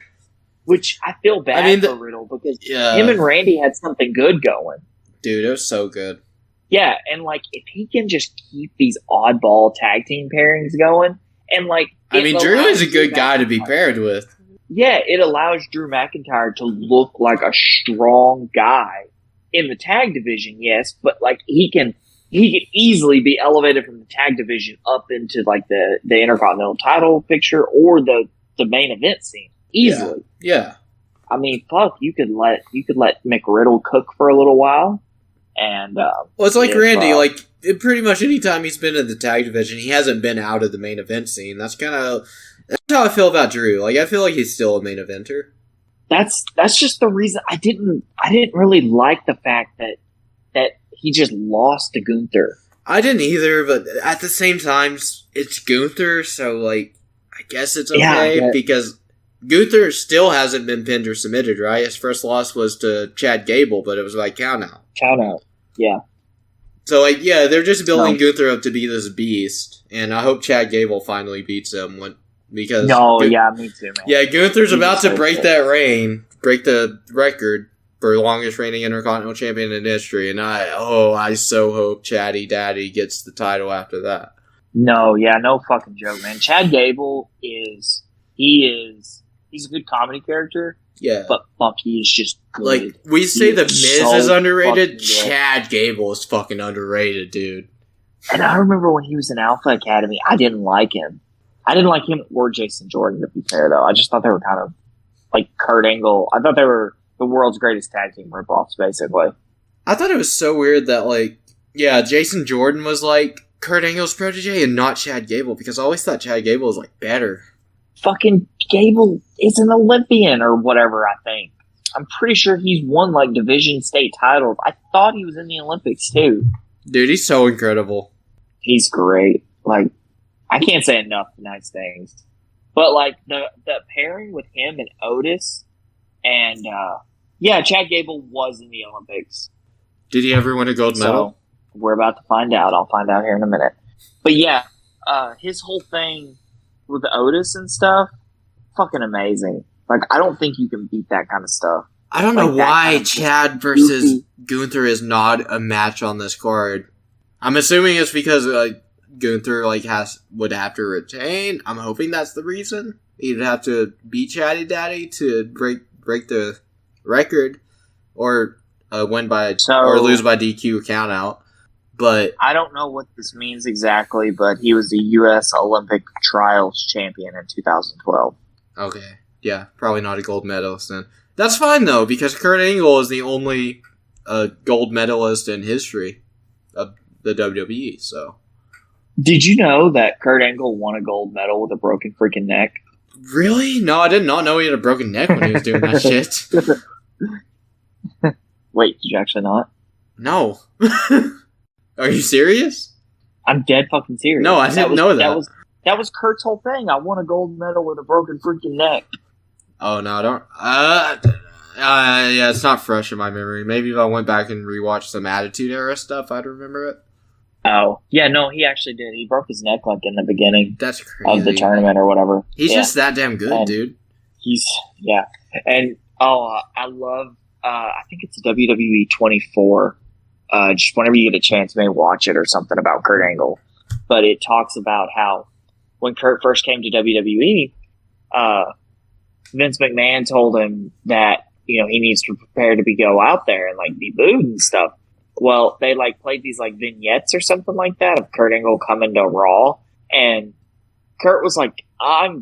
Which I feel bad for Riddle, because him and Randy had something good going. Dude, it was so good. Yeah, and like, if he can just keep these oddball tag team pairings going, and like... Drew is a good guy to be paired with. Yeah, it allows Drew McIntyre to look like a strong guy in the tag division, yes, but like he can easily be elevated from the tag division up into like the Intercontinental title picture or the main event scene easily. Yeah. I mean, fuck, you could let McRiddle cook for a little while, and well, it's like Randy. Like pretty much any time he's been in the tag division, he hasn't been out of the main event scene. That's how I feel about Drew. Like, I feel like he's still a main eventer. That's just the reason I didn't really like the fact that he just lost to Gunther. I didn't either, but at the same time, it's Gunther, so like, I guess it's okay because Gunther still hasn't been pinned or submitted, right? His first loss was to Chad Gable, but it was by count out. Count out, yeah. So like, yeah, they're just building Gunther up to be this beast, and I hope Chad Gable finally beats him me too, man. Yeah, Gunther's about to break the record for longest reigning Intercontinental Champion in history, and I so hope Chatty Daddy gets the title after that. No fucking joke, man. Chad Gable he's a good comedy character. Yeah. But fuck, he is just good. Like, we say The Miz is underrated, Chad Gable is fucking underrated, dude. And I remember when he was in Alpha Academy, I didn't like him. I didn't like him or Jason Jordan, to be fair, though. I just thought they were kind of like Kurt Angle. I thought they were the world's greatest tag team ripoffs, basically. I thought it was so weird that, like, yeah, Jason Jordan was like Kurt Angle's protege and not Chad Gable, because I always thought Chad Gable was like better. Fucking Gable is an Olympian or whatever, I think. I'm pretty sure he's won like division state titles. I thought he was in the Olympics too. Dude, he's so incredible. He's great. Like, I can't say enough nice things. But like the pairing with him and Otis, and Chad Gable was in the Olympics. Did he ever win a gold medal? So we're about to find out. I'll find out here in a minute. But yeah, his whole thing with the Otis and stuff, fucking amazing. Like, I don't think you can beat that kind of stuff. I don't know Like, why Chad versus Gunther is not a match on this card. I'm assuming it's because Gunther would have to retain. I'm hoping that's the reason. He'd have to beat Chatty Daddy to break the record, or win or lose by DQ count out. But I don't know what this means exactly, but he was the U.S. Olympic Trials champion in 2012. Okay, yeah, probably not a gold medalist then. That's fine though, because Kurt Angle is the only gold medalist in history of the WWE. So, did you know that Kurt Angle won a gold medal with a broken freaking neck? Really? No, I did not know he had a broken neck when he was doing that shit. Wait, did you actually not? No. Are you serious? I'm dead fucking serious. No, I didn't know that. That was Kurt's whole thing. I won a gold medal with a broken freaking neck. Oh, no, I don't... yeah, it's not fresh in my memory. Maybe if I went back and rewatched some Attitude Era stuff, I'd remember it. Oh. Yeah, no, he actually did. He broke his neck, like, in the beginning. That's crazy. Of the tournament or whatever. He's just that damn good, and dude. Yeah. And, I love... I think it's WWE 24. Just whenever you get a chance, maybe watch it or something about Kurt Angle. But it talks about how when Kurt first came to WWE, Vince McMahon told him that, you know, he needs to prepare to go out there and like be booed and stuff. Well, they like played these like vignettes or something like that of Kurt Angle coming to Raw, and Kurt was like,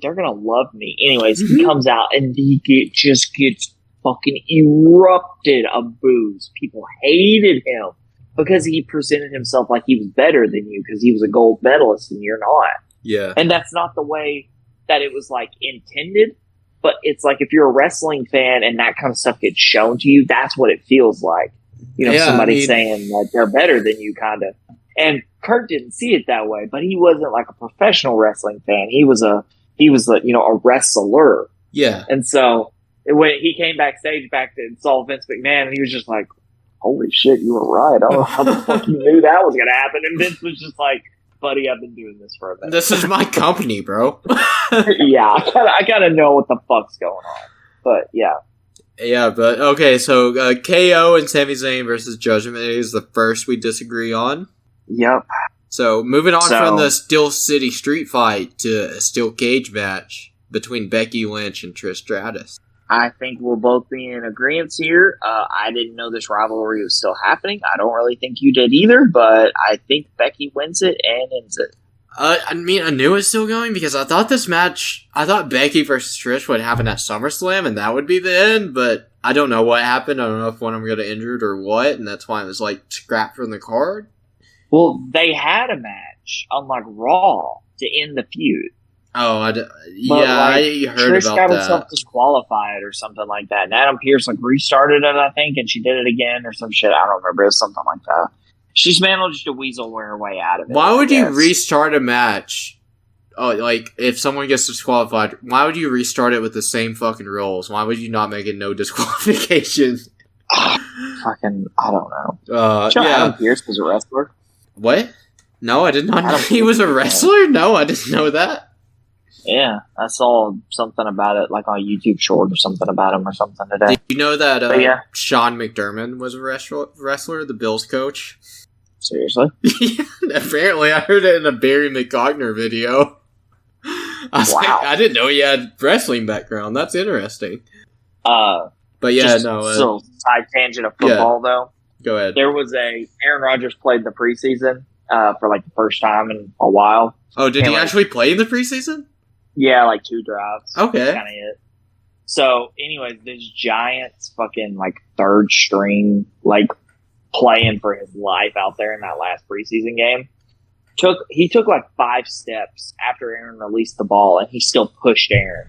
they're gonna love me. Anyways, he comes out and he just gets fucking erupted of boos. People hated him because he presented himself like he was better than you because he was a gold medalist and you're not. Yeah. And that's not the way that it was like intended, but it's like if you're a wrestling fan and that kind of stuff gets shown to you, that's what it feels like. You know, somebody saying that they're better than you, kind of. And Kurt didn't see it that way, but he wasn't like a professional wrestling fan. He was a wrestler. Yeah. And so when he came backstage and saw Vince McMahon, and he was just like, holy shit, you were right. I don't know how the fuck you knew that was going to happen. And Vince was just like, buddy, I've been doing this for a minute. This is my company, bro. Yeah, I gotta know what the fuck's going on. But, yeah. Yeah, but, okay, so KO and Sami Zayn versus Judgement is the first we disagree on. Yep. So, moving on from the Steel City Street Fight to a Steel Cage match between Becky Lynch and Trish Stratus. I think we'll both be in agreement here. I didn't know this rivalry was still happening. I don't really think you did either, but I think Becky wins it and ends it. I mean, I knew it was still going because I thought Becky versus Trish would happen at SummerSlam and that would be the end, but I don't know what happened. I don't know if one of them got injured or what, and that's why it was like scrapped from the card. Well, they had a match on like Raw to end the feud. Oh, I heard Trish about that. Trish got herself disqualified or something like that. And Adam Pearce like restarted it, I think, and she did it again or some shit. I don't remember. It was something like that. She's managed to weasel her way out of it. Why would you restart a match? Oh, like, if someone gets disqualified, why would you restart it with the same fucking rules? Why would you not make it no disqualification? Fucking, I don't know. Adam Pearce was a wrestler? What? No, I did not know he was a wrestler? No, I didn't know that. Yeah, I saw something about it, like on a YouTube short or something about him or something today. Did you know that Sean McDermott was a wrestler, the Bills coach? Seriously? Yeah, apparently, I heard it in a Barry McCogner video. I didn't know he had wrestling background. That's interesting. But yeah, So, side tangent of football, though. Go ahead. There was Aaron Rodgers played in the preseason for like the first time in a while. Oh, did he actually play in the preseason? Yeah, like 2 drives. Okay. Kind of it. So, anyways, this Giants fucking, like, third string, like, playing for his life out there in that last preseason game. He took, like, 5 steps after Aaron released the ball, and he still pushed Aaron.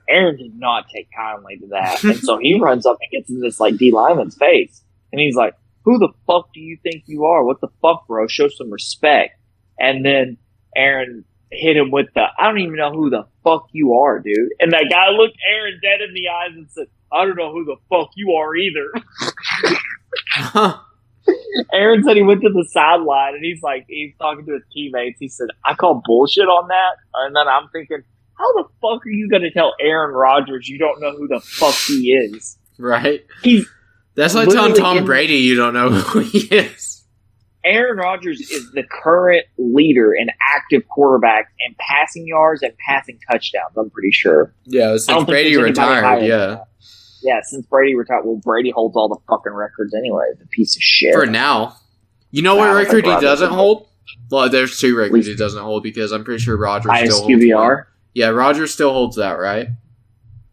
Aaron did not take kindly to that. And so he runs up and gets in this, like, D. Lyman's face. And he's like, who the fuck do you think you are? What the fuck, bro? Show some respect. And then Aaron hit him with the, I don't even know who the fuck you are, dude. And that guy looked Aaron dead in the eyes and said, I don't know who the fuck you are either. Aaron said he went to the sideline and he's talking to his teammates. He said, I call bullshit on that. And then I'm thinking, how the fuck are you going to tell Aaron Rodgers you don't know who the fuck he is? Right. That's like telling Tom Brady you don't know who he is. Aaron Rodgers is the current leader in active quarterbacks in passing yards and passing touchdowns, I'm pretty sure. Yeah, since Brady retired, yeah. Yeah, since Brady retired. Well, Brady holds all the fucking records anyway, the piece of shit. For now. You know what record he doesn't hold? Well, there's two records he doesn't hold because I'm pretty sure Rodgers still holds QBR? one. Yeah, Rodgers still holds that, right?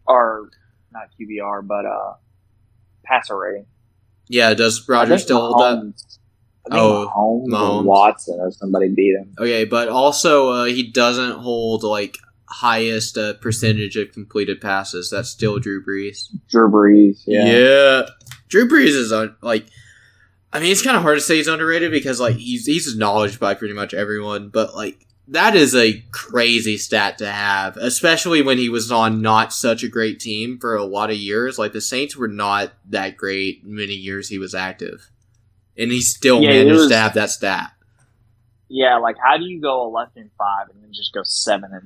Or, not QBR, but passer rating. Yeah, does Rodgers still hold that? I think Mahomes or Watson or somebody beat him. Okay, but also he doesn't hold, like, highest percentage of completed passes. That's still Drew Brees. Drew Brees, yeah. Yeah. Drew Brees is, like... I mean, it's kind of hard to say he's underrated because, like, he's acknowledged by pretty much everyone, but, like, that is a crazy stat to have, especially when he was on not such a great team for a lot of years. Like, the Saints were not that great many years he was active. And he still managed to have that stat. Yeah, like, how do you go 11-5 and then just go 7-9?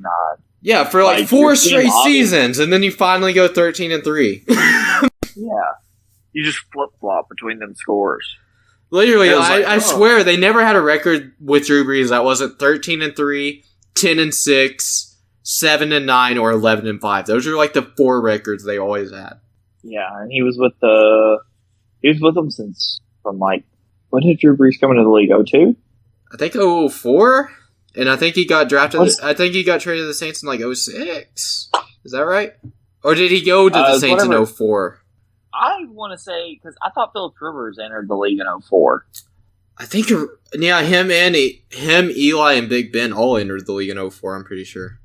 Yeah, for, like 4 straight seasons, and then you finally go 13-3. Yeah. You just flip-flop between them scores. Literally, I swear, they never had a record with Drew Brees that wasn't 13-3, 10-6, 7-9, or 11-5. Those are like the 4 records they always had. Yeah, and he was with them since from like, when did Drew Brees come into the league? 2002? I think 2004, and I think he got drafted. I think he got traded to the Saints in like 2006. Is that right? Or did he go to the Saints in 2004? I want to say, because I thought Phillip Rivers entered the league in 2004. I think, yeah, him, Eli, and Big Ben all entered the league in 2004, I'm pretty sure.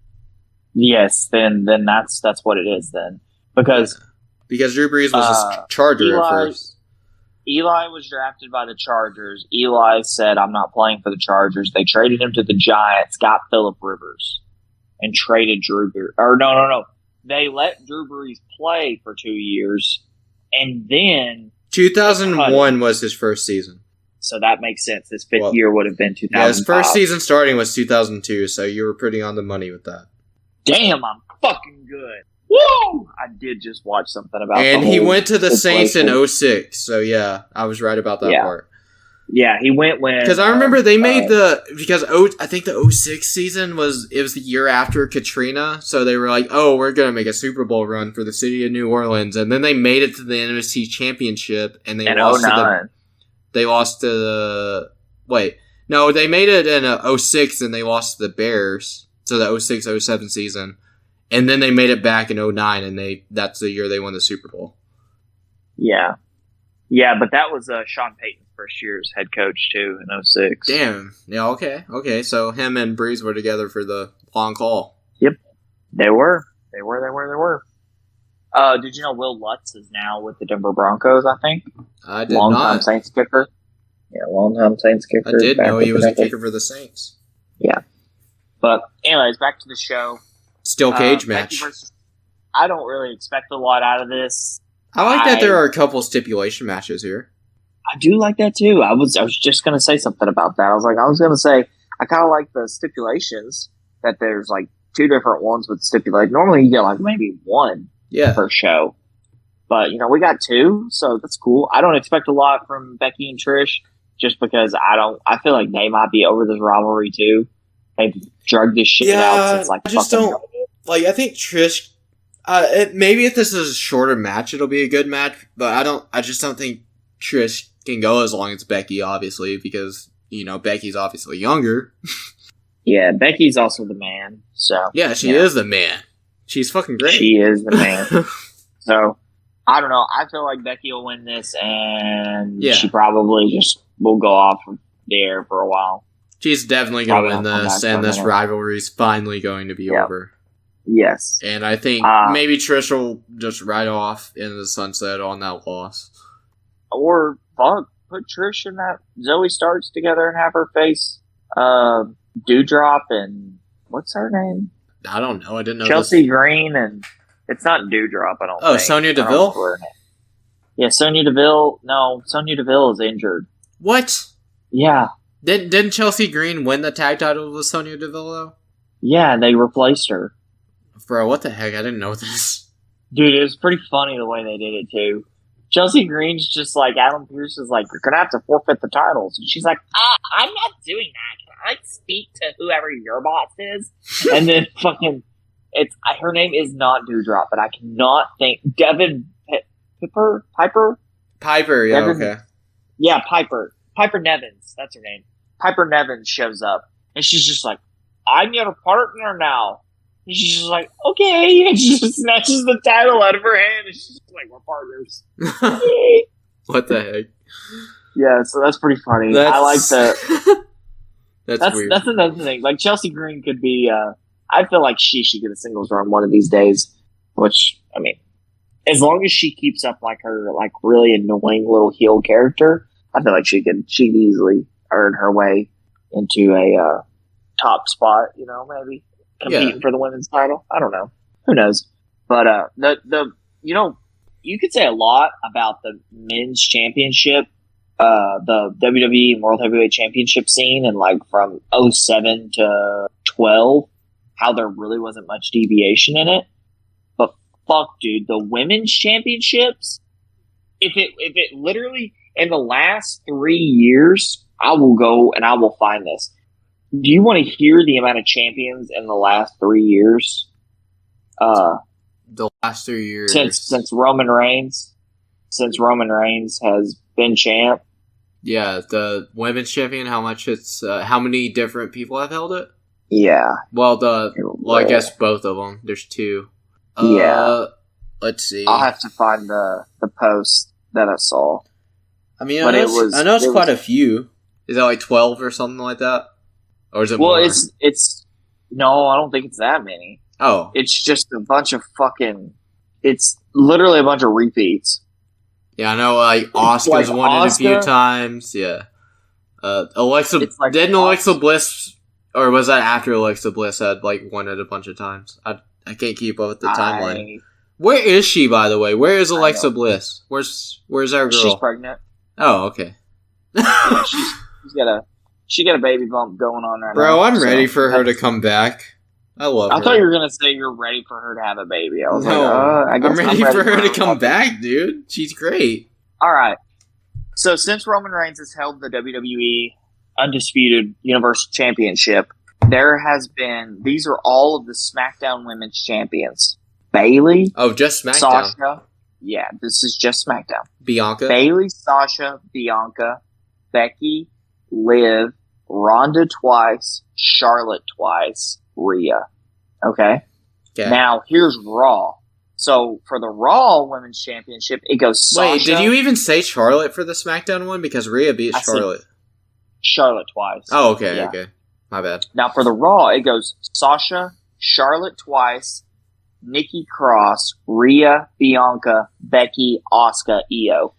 Yes, then that's what it is then. Because Drew Brees was a Charger at first. Eli was drafted by the Chargers. Eli said, I'm not playing for the Chargers. They traded him to the Giants, got Phillip Rivers, and traded Drew Brees. Or no. They let Drew Brees play for 2 years. And then 2001 was his first season. So that makes sense. His fifth year would have been 2005. Yeah, his first season starting was 2002, so you were pretty on the money with that. Damn, I'm fucking good. Woo! I did just watch something about that. And he went to the Saints in 2006, so yeah, I was right about that part. Yeah, he went when... Because I remember they made I think the 2006 season it was the year after Katrina, so they were like, oh, we're going to make a Super Bowl run for the city of New Orleans, and then they made it to the NFC Championship, and they lost to the... Wait, no, they made it in 2006, and they lost to the Bears, so the 2006-2007 season, and then they made it back in 2009, and that's the year they won the Super Bowl. Yeah. Yeah, but that was Sean Payton's first year as head coach, too, in 2006. Damn. Yeah, okay. So him and Brees were together for the long haul. Yep. They were. Did you know Will Lutz is now with the Denver Broncos, I think? I did Long-time Saints kicker. Yeah, long-time Saints kicker. I did know he was a kicker for the Saints. Yeah. But anyways, back to the show. Still cage match. I don't really expect a lot out of this. I like that there are a couple stipulation matches here. I do like that too. I was just going to say something about that. I was going to say, I kind of like the stipulations that there's like 2 different ones with stipulate. Normally you get like maybe 1 per show. But, we got 2, so that's cool. I don't expect a lot from Becky and Trish just because I feel like they might be over this rivalry too. They've drugged this shit out since like I just don't, like, I think Trish, maybe if this is a shorter match, it'll be a good match, but I just don't think Trish can go as long as Becky, obviously, because, Becky's obviously younger. Yeah, Becky's also the man, so. Yeah, she is the man. She's fucking great. She is the man. So, I don't know. I feel like Becky will win this, and she probably just will go off the air for a while. She's definitely going to win this, and this rivalry is finally going to be over. Yes. And I think maybe Trish will just ride off into the sunset on that loss. Or, fuck, put Trish and that Zoe Starks together and have her face Dewdrop and what's her name? I don't know. I didn't know Chelsea Green, and it's not Dewdrop, I don't think. Oh, Sonya Deville? Yeah, Sonya Deville. No, Sonya Deville is injured. What? Yeah. Didn't Chelsea Green win the tag title with Sonya Deville, though? Yeah, they replaced her. Bro, what the heck? I didn't know this. Dude, it was pretty funny the way they did it, too. Chelsea Green's just like, Adam Pearce is like, you're going to have to forfeit the titles. And she's like, I'm not doing that. Can I speak to whoever your boss is? And then fucking, her name is not Dewdrop, but I cannot think. Devin Piper? Piper, yeah, Devin, okay. Yeah, Piper. Piper Nevins, that's her name. Piper Nevins shows up, and she's just like, I'm your partner now. And she's just like, okay. And she just snatches the title out of her hand, and she's just like, we're partners. What the heck? Yeah, so that's pretty funny. I like that. That's weird. That's another thing. Like, Chelsea Green could be, I feel like she should get a singles run one of these days. Which, I mean, as long as she keeps up, like, her, like, really annoying little heel character, I feel like she'd easily earn her way into a top spot, you know, maybe competing for the women's title. I don't know. Who knows? But you know, you could say a lot about the men's championship, the WWE World Heavyweight Championship scene, and like from 2007 to 12, how there really wasn't much deviation in it. But fuck, dude, the women's championships, if it literally in the last 3 years, I will go and I will find this. Do you want to hear the amount of champions in the last 3 years? The last 3 years since Roman Reigns has been champ. Yeah, the women's champion. How much it's? How many different people have held it? Yeah. Well, I guess both of them. There's two. Yeah. Let's see. I'll have to find the post that I saw. I mean, I know it's quite a few. Is that like 12 or something like that? Or is it more? Well, it's no, I don't think it's that many. Oh. It's just a bunch of it's literally a bunch of repeats. Yeah, I know, like, Asuka's won it a few times, yeah. Alexa Bliss, or was that after Alexa Bliss had, like, won it a bunch of times? I can't keep up with the timeline. Where is she, by the way? Where is Alexa Bliss? Where's our girl? She's pregnant. Oh, okay. Yeah, she got a baby bump going on right now. Bro, I'm ready for her to come back. I love her. I thought you were going to say you're ready for her to have a baby. I was I'm ready for her to come back, dude. She's great. All right. So since Roman Reigns has held the WWE Undisputed Universal Championship, there has been, these are all of the SmackDown Women's Champions. Bayley. Oh, just SmackDown. Sasha. Yeah, this is just SmackDown. Bianca. Bayley, Sasha, Bianca, Becky, Liv, Ronda twice, Charlotte twice, Rhea. Okay? Now, here's Raw. So, for the Raw Women's Championship, it goes Sasha. Wait, did you even say Charlotte for the SmackDown one? Because Rhea beat Charlotte. Charlotte twice. Oh, okay, okay. My bad. Now, for the Raw, it goes Sasha, Charlotte twice, Nikki Cross, Rhea, Bianca, Becky, Asuka, Io.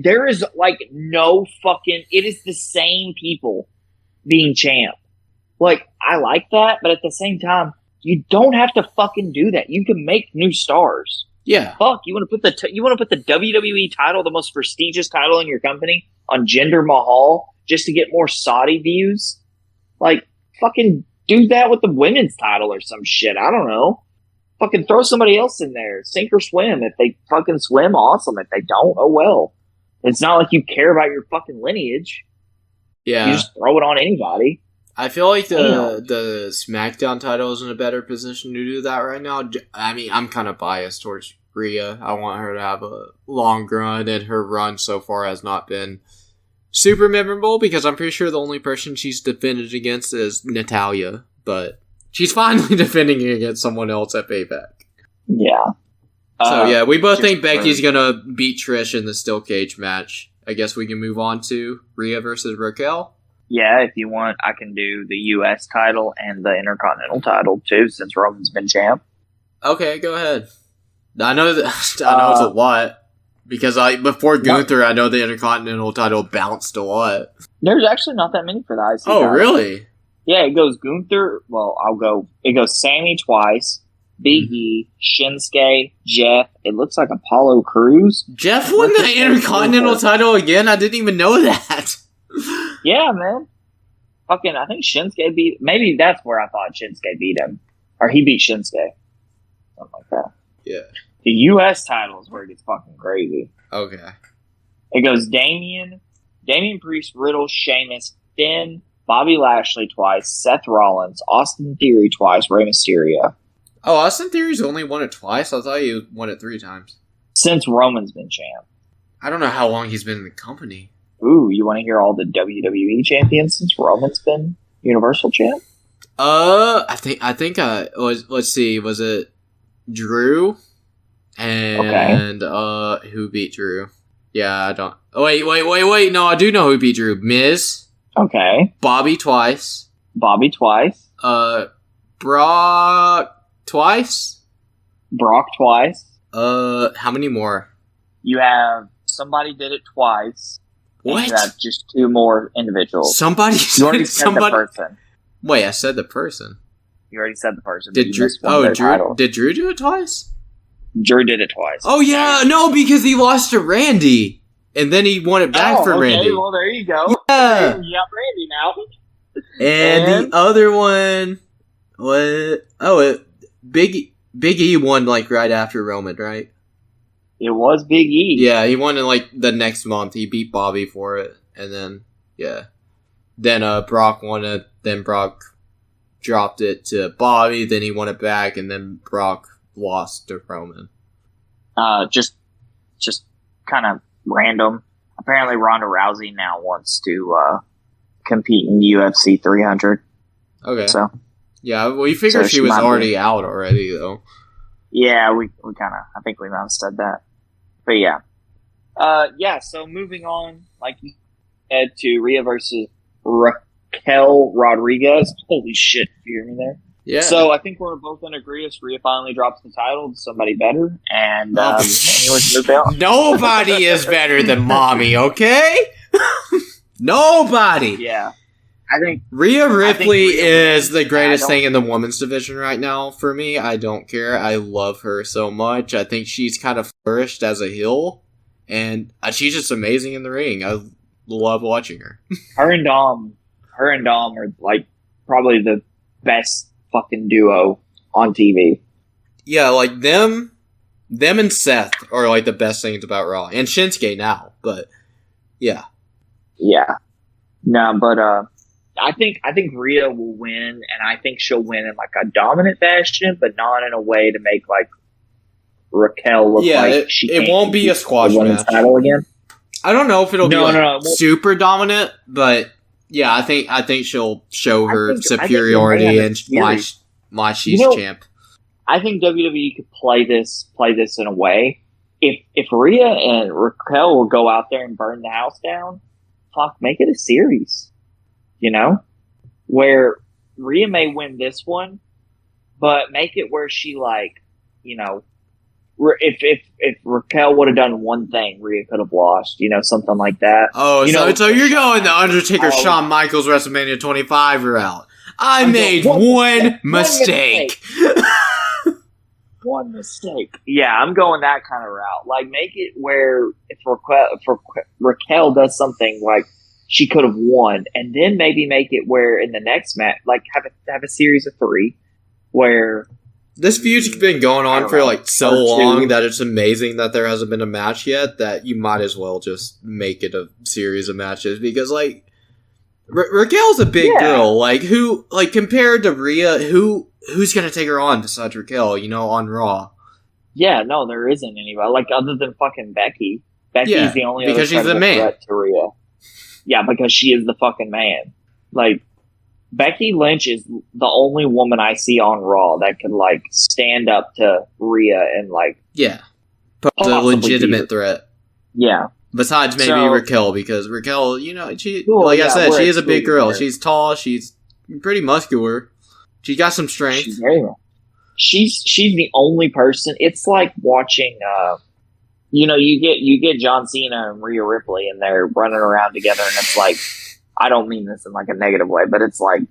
There is, like, no fucking... It is the same people being champ. Like, I like that, but at the same time, you don't have to fucking do that. You can make new stars. Yeah. Fuck, you want to put the WWE title, the most prestigious title in your company, on Jinder Mahal just to get more Saudi views? Like, fucking do that with the women's title or some shit. I don't know. Fucking throw somebody else in there. Sink or swim. If they fucking swim, awesome. If they don't, oh well. It's not like you care about your fucking lineage. Yeah. You just throw it on anybody. I feel like the SmackDown title is in a better position to do that right now. I mean, I'm kind of biased towards Rhea. I want her to have a long run, and her run so far has not been super memorable because I'm pretty sure the only person she's defended against is Natalya, but she's finally defending against someone else at Payback. Yeah. So yeah, we both think Becky's gonna beat Trish in the steel cage match. I guess we can move on to Rhea versus Raquel. Yeah, if you want, I can do the U.S. title and the Intercontinental title, too, since Roman's been champ. Okay, go ahead. I know that I know it's a lot because before Gunther, I know the Intercontinental title bounced a lot. There's actually not that many for the IC. Oh, title. really? Yeah, it goes Gunther. Well, it goes Sami twice, Big E, Shinsuke, Jeff. It looks like Apollo Crews. Jeff won the Intercontinental title again? I didn't even know that. Yeah, man. Fucking, I think Shinsuke beat... Maybe that's where I thought Shinsuke beat him. Or he beat Shinsuke. Something like that. Yeah. The U.S. title is where it gets fucking crazy. Okay. It goes Damian Priest, Riddle, Sheamus, Finn, Bobby Lashley twice, Seth Rollins, Austin Theory twice, Rey Mysterio. Oh, Austin Theory's only won it twice? I thought he won it 3 times. Since Roman's been champ. I don't know how long he's been in the company. Ooh, you want to hear all the WWE champions since Roman's been Universal champ? I think let's see, was it Drew? And who beat Drew? Yeah, I don't. Oh, wait. No, I do know who beat Drew. Miz. Okay. Bobby twice. Brock twice. How many more? You have somebody did it twice. What? You have just 2 more individuals. Somebody You already said the person. Wait, I said the person. You already said the person. Did Drew? Oh, did Drew do it twice? Drew did it twice. Oh yeah, no, because he lost to Randy, and then he won it back for Randy. Well, there you go. Yeah, You got Randy now. and the other one was Big E won like right after Roman, right? It was Big E. Yeah, he won in like the next month. He beat Bobby for it, and then Brock won it. Then Brock dropped it to Bobby. Then he won it back, and then Brock lost to Roman. Just kind of random. Apparently, Ronda Rousey now wants to compete in UFC 300. Okay. So yeah, we figured she was already out already, though. Yeah, we kind of. I think we might have said that. But yeah. So moving on, like you said, to Rhea versus Raquel Rodriguez. Holy shit, you hear me there? Yeah. So I think we're both in agreement. Rhea finally drops the title to somebody better, and move out. Nobody is better than Mommy, okay? Nobody. Yeah. I think Rhea Ripley Rhea is the greatest thing in the women's division right now for me. I don't care. I love her so much. I think she's kind of flourished as a heel, and she's just amazing in the ring. I love watching her. Her and Dom are like probably the best fucking duo on TV. Yeah, like them and Seth are like the best things about Raw, and Shinsuke now. But yeah. No, but I think Rhea will win, and I think she'll win in like a dominant fashion, but not in a way to make like Raquel look like she can't. It won't be a squash match. Title again. I don't know if it'll be super dominant, but yeah, I think she'll show her superiority and why she's champ. I think WWE could play this in a way. If Rhea and Raquel will go out there and burn the house down, fuck, make it a series. You know? Where Rhea may win this one, but make it where she like, you know, if Raquel would have done one thing, Rhea could have lost, you know, something like that. Oh, so you're going the Undertaker Shawn Michaels WrestleMania 25 route. I made one mistake. One mistake. Yeah, I'm going that kind of route. Like, make it where if Raquel does something like she could have won, and then maybe make it where in the next match, like have a series of 3 where this feud's been going on for like so long that it's amazing that there hasn't been a match yet, that you might as well just make it a series of matches, because like Raquel's a big girl. Like compared to Rhea, who's gonna take her on besides Raquel, you know, on Raw? Yeah, no, there isn't anybody like other than fucking Becky. Becky's the only because she's the man. Threat to Rhea. Yeah, because she is the fucking man. Like, Becky Lynch is the only woman I see on Raw that can, like, stand up to Rhea and, like... Yeah. Pose a legitimate threat. Yeah. Besides maybe Raquel, because Raquel, you know, she is a big girl. She's tall, she's pretty muscular. She's got some strength. She's very well. she's the only person. It's like watching. You get John Cena and Rhea Ripley, and they're running around together, and it's like, I don't mean this in like a negative way, but it's like,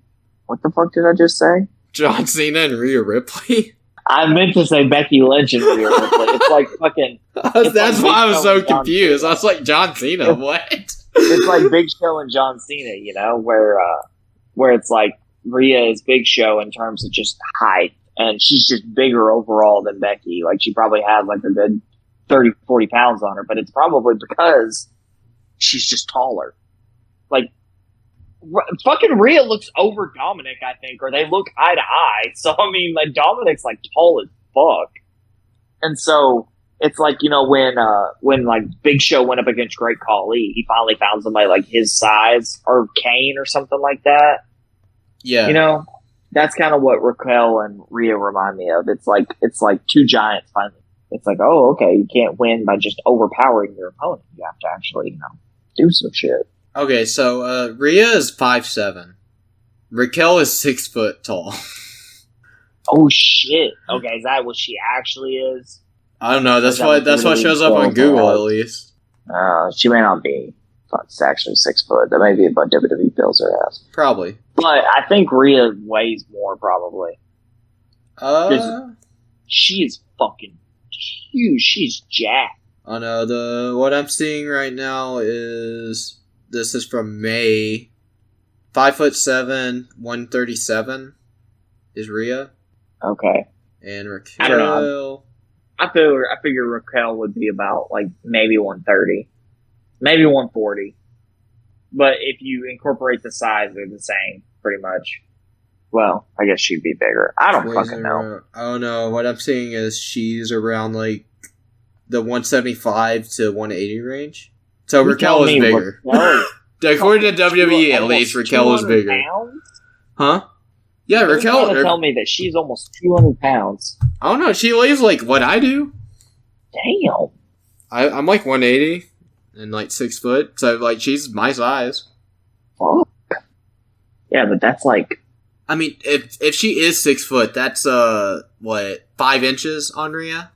what the fuck did I just say? John Cena and Rhea Ripley? I meant to say Becky Lynch and Rhea Ripley. It's like fucking... That's why I was so confused. I was like, John Cena, what? It's like Big Show and John Cena, where it's like Rhea is Big Show in terms of just height, and she's just bigger overall than Becky. Like, she probably has like a good 30, 40 pounds on her, but it's probably because she's just taller. Like, fucking Rhea looks over Dominic, I think, or they look eye to eye. So, I mean, like, Dominic's, like, tall as fuck. And so, it's like, when like, Big Show went up against Great Khali, he finally found somebody, like, his size, or Kane, or something like that. Yeah. That's kind of what Raquel and Rhea remind me of. It's like two giants finally. It's like, oh, okay, you can't win by just overpowering your opponent. You have to actually, do some shit. Okay, so Rhea is 5'7". Raquel is 6 foot tall. Oh shit! Okay, is that what she actually is? I don't know. That's what shows up on Google at least. She may not be. It's actually 6 foot. That may be what WWE bills her ass. Probably. But I think Rhea weighs more probably. She is fucking huge. She's jacked. Oh no! What I'm seeing right now is. This is from May. 5'7", 137 is Rhea. Okay. And Raquel. I don't know. I figure Raquel would be about like maybe 130, maybe 140. But if you incorporate the size, they're the same, pretty much. Well, I guess she'd be bigger. I don't fucking know. Oh no! What I'm seeing is she's around like the 175 to 180 range. So Raquel is bigger. According to WWE, at least, Raquel is bigger. Pounds? Huh? Yeah, Raquel. Tell me that she's almost 200 pounds. I don't know. She weighs like what I do. Damn. I'm like 180 and like 6 foot, so like she's my size. Fuck. Yeah, but that's like. I mean, if she is 6 foot, that's 5 inches on Rhea,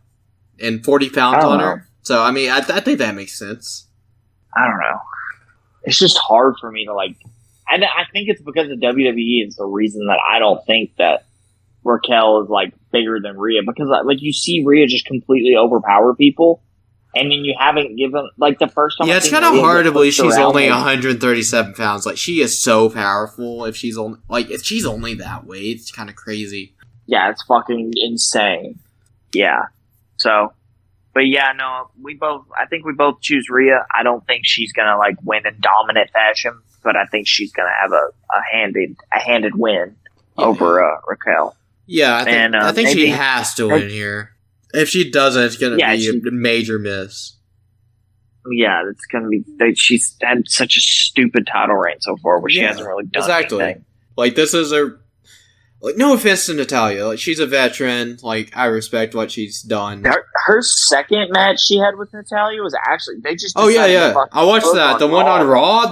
and 40 pounds on her. So I mean, I think that makes sense. I don't know. It's just hard for me to like. I think it's because of WWE is the reason that I don't think that Raquel is like bigger than Rhea, because like you see Rhea just completely overpower people, and then you haven't given like the first time. Yeah, it's kind of hard to believe she's only 137 pounds. Like she is so powerful. If she's only that weight, it's kind of crazy. Yeah, it's fucking insane. Yeah. So. But yeah, no, I think we both choose Rhea. I don't think she's gonna like win in dominant fashion, but I think she's gonna have a handed win over Raquel. Yeah, I think she has to win here. If she doesn't, it's gonna be a major miss. Yeah, it's gonna be. She's had such a stupid title reign so far, where she hasn't really done anything. Like this is like, no offense to Natalya. Like, she's a veteran. Like, I respect what she's done. Her second match she had with Natalya was actually... They just I watched that. The one on Raw,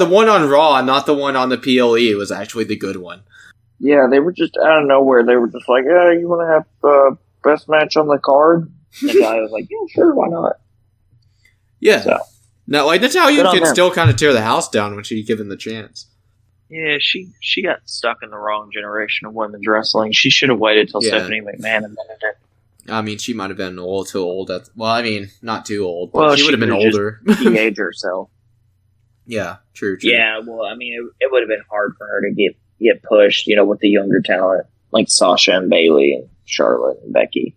not the one on the PLE, was actually the good one. Yeah, they were just out of nowhere. They were just like, yeah, you want to have best match on the card? Natalya was like, yeah, sure, why not? Yeah. So. Now, like, Natalya can still kind of tear the house down when she's given the chance. Yeah, she got stuck in the wrong generation of women's wrestling. She should have waited till Stephanie McMahon invented it. I mean, she might have been a little too old. Not too old. Well, she would have been older. De-age herself. Yeah, true. Yeah, well, I mean, it would have been hard for her to get pushed, with the younger talent like Sasha and Bayley and Charlotte and Becky.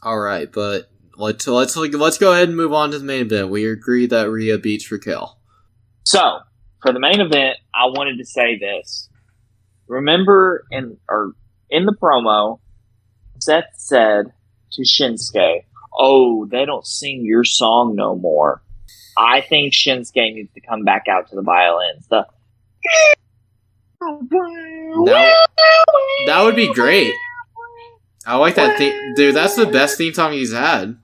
All right, but let's go ahead and move on to the main event. We agree that Rhea beats Raquel. So. For the main event, I wanted to say this. Remember in the promo, Seth said to Shinsuke, "Oh, they don't sing your song no more." I think Shinsuke needs to come back out to the violins. That would be great. I like that theme. Dude, that's the best theme song he's had.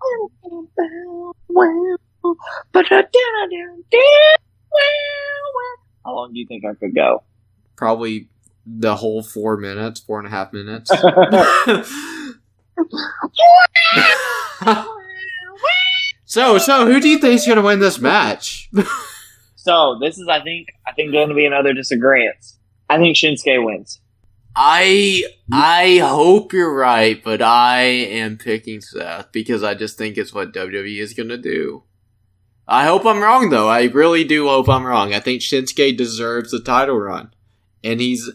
How long do you think I could go? Probably the whole 4 minutes, 4.5 minutes. So who do you think is going to win this match? So this is, I think going to be another disagreement. I think Shinsuke wins. I hope you're right, but I am picking Seth because I just think it's what WWE is going to do. I hope I'm wrong, though. I really do hope I'm wrong. I think Shinsuke deserves the title run. And he's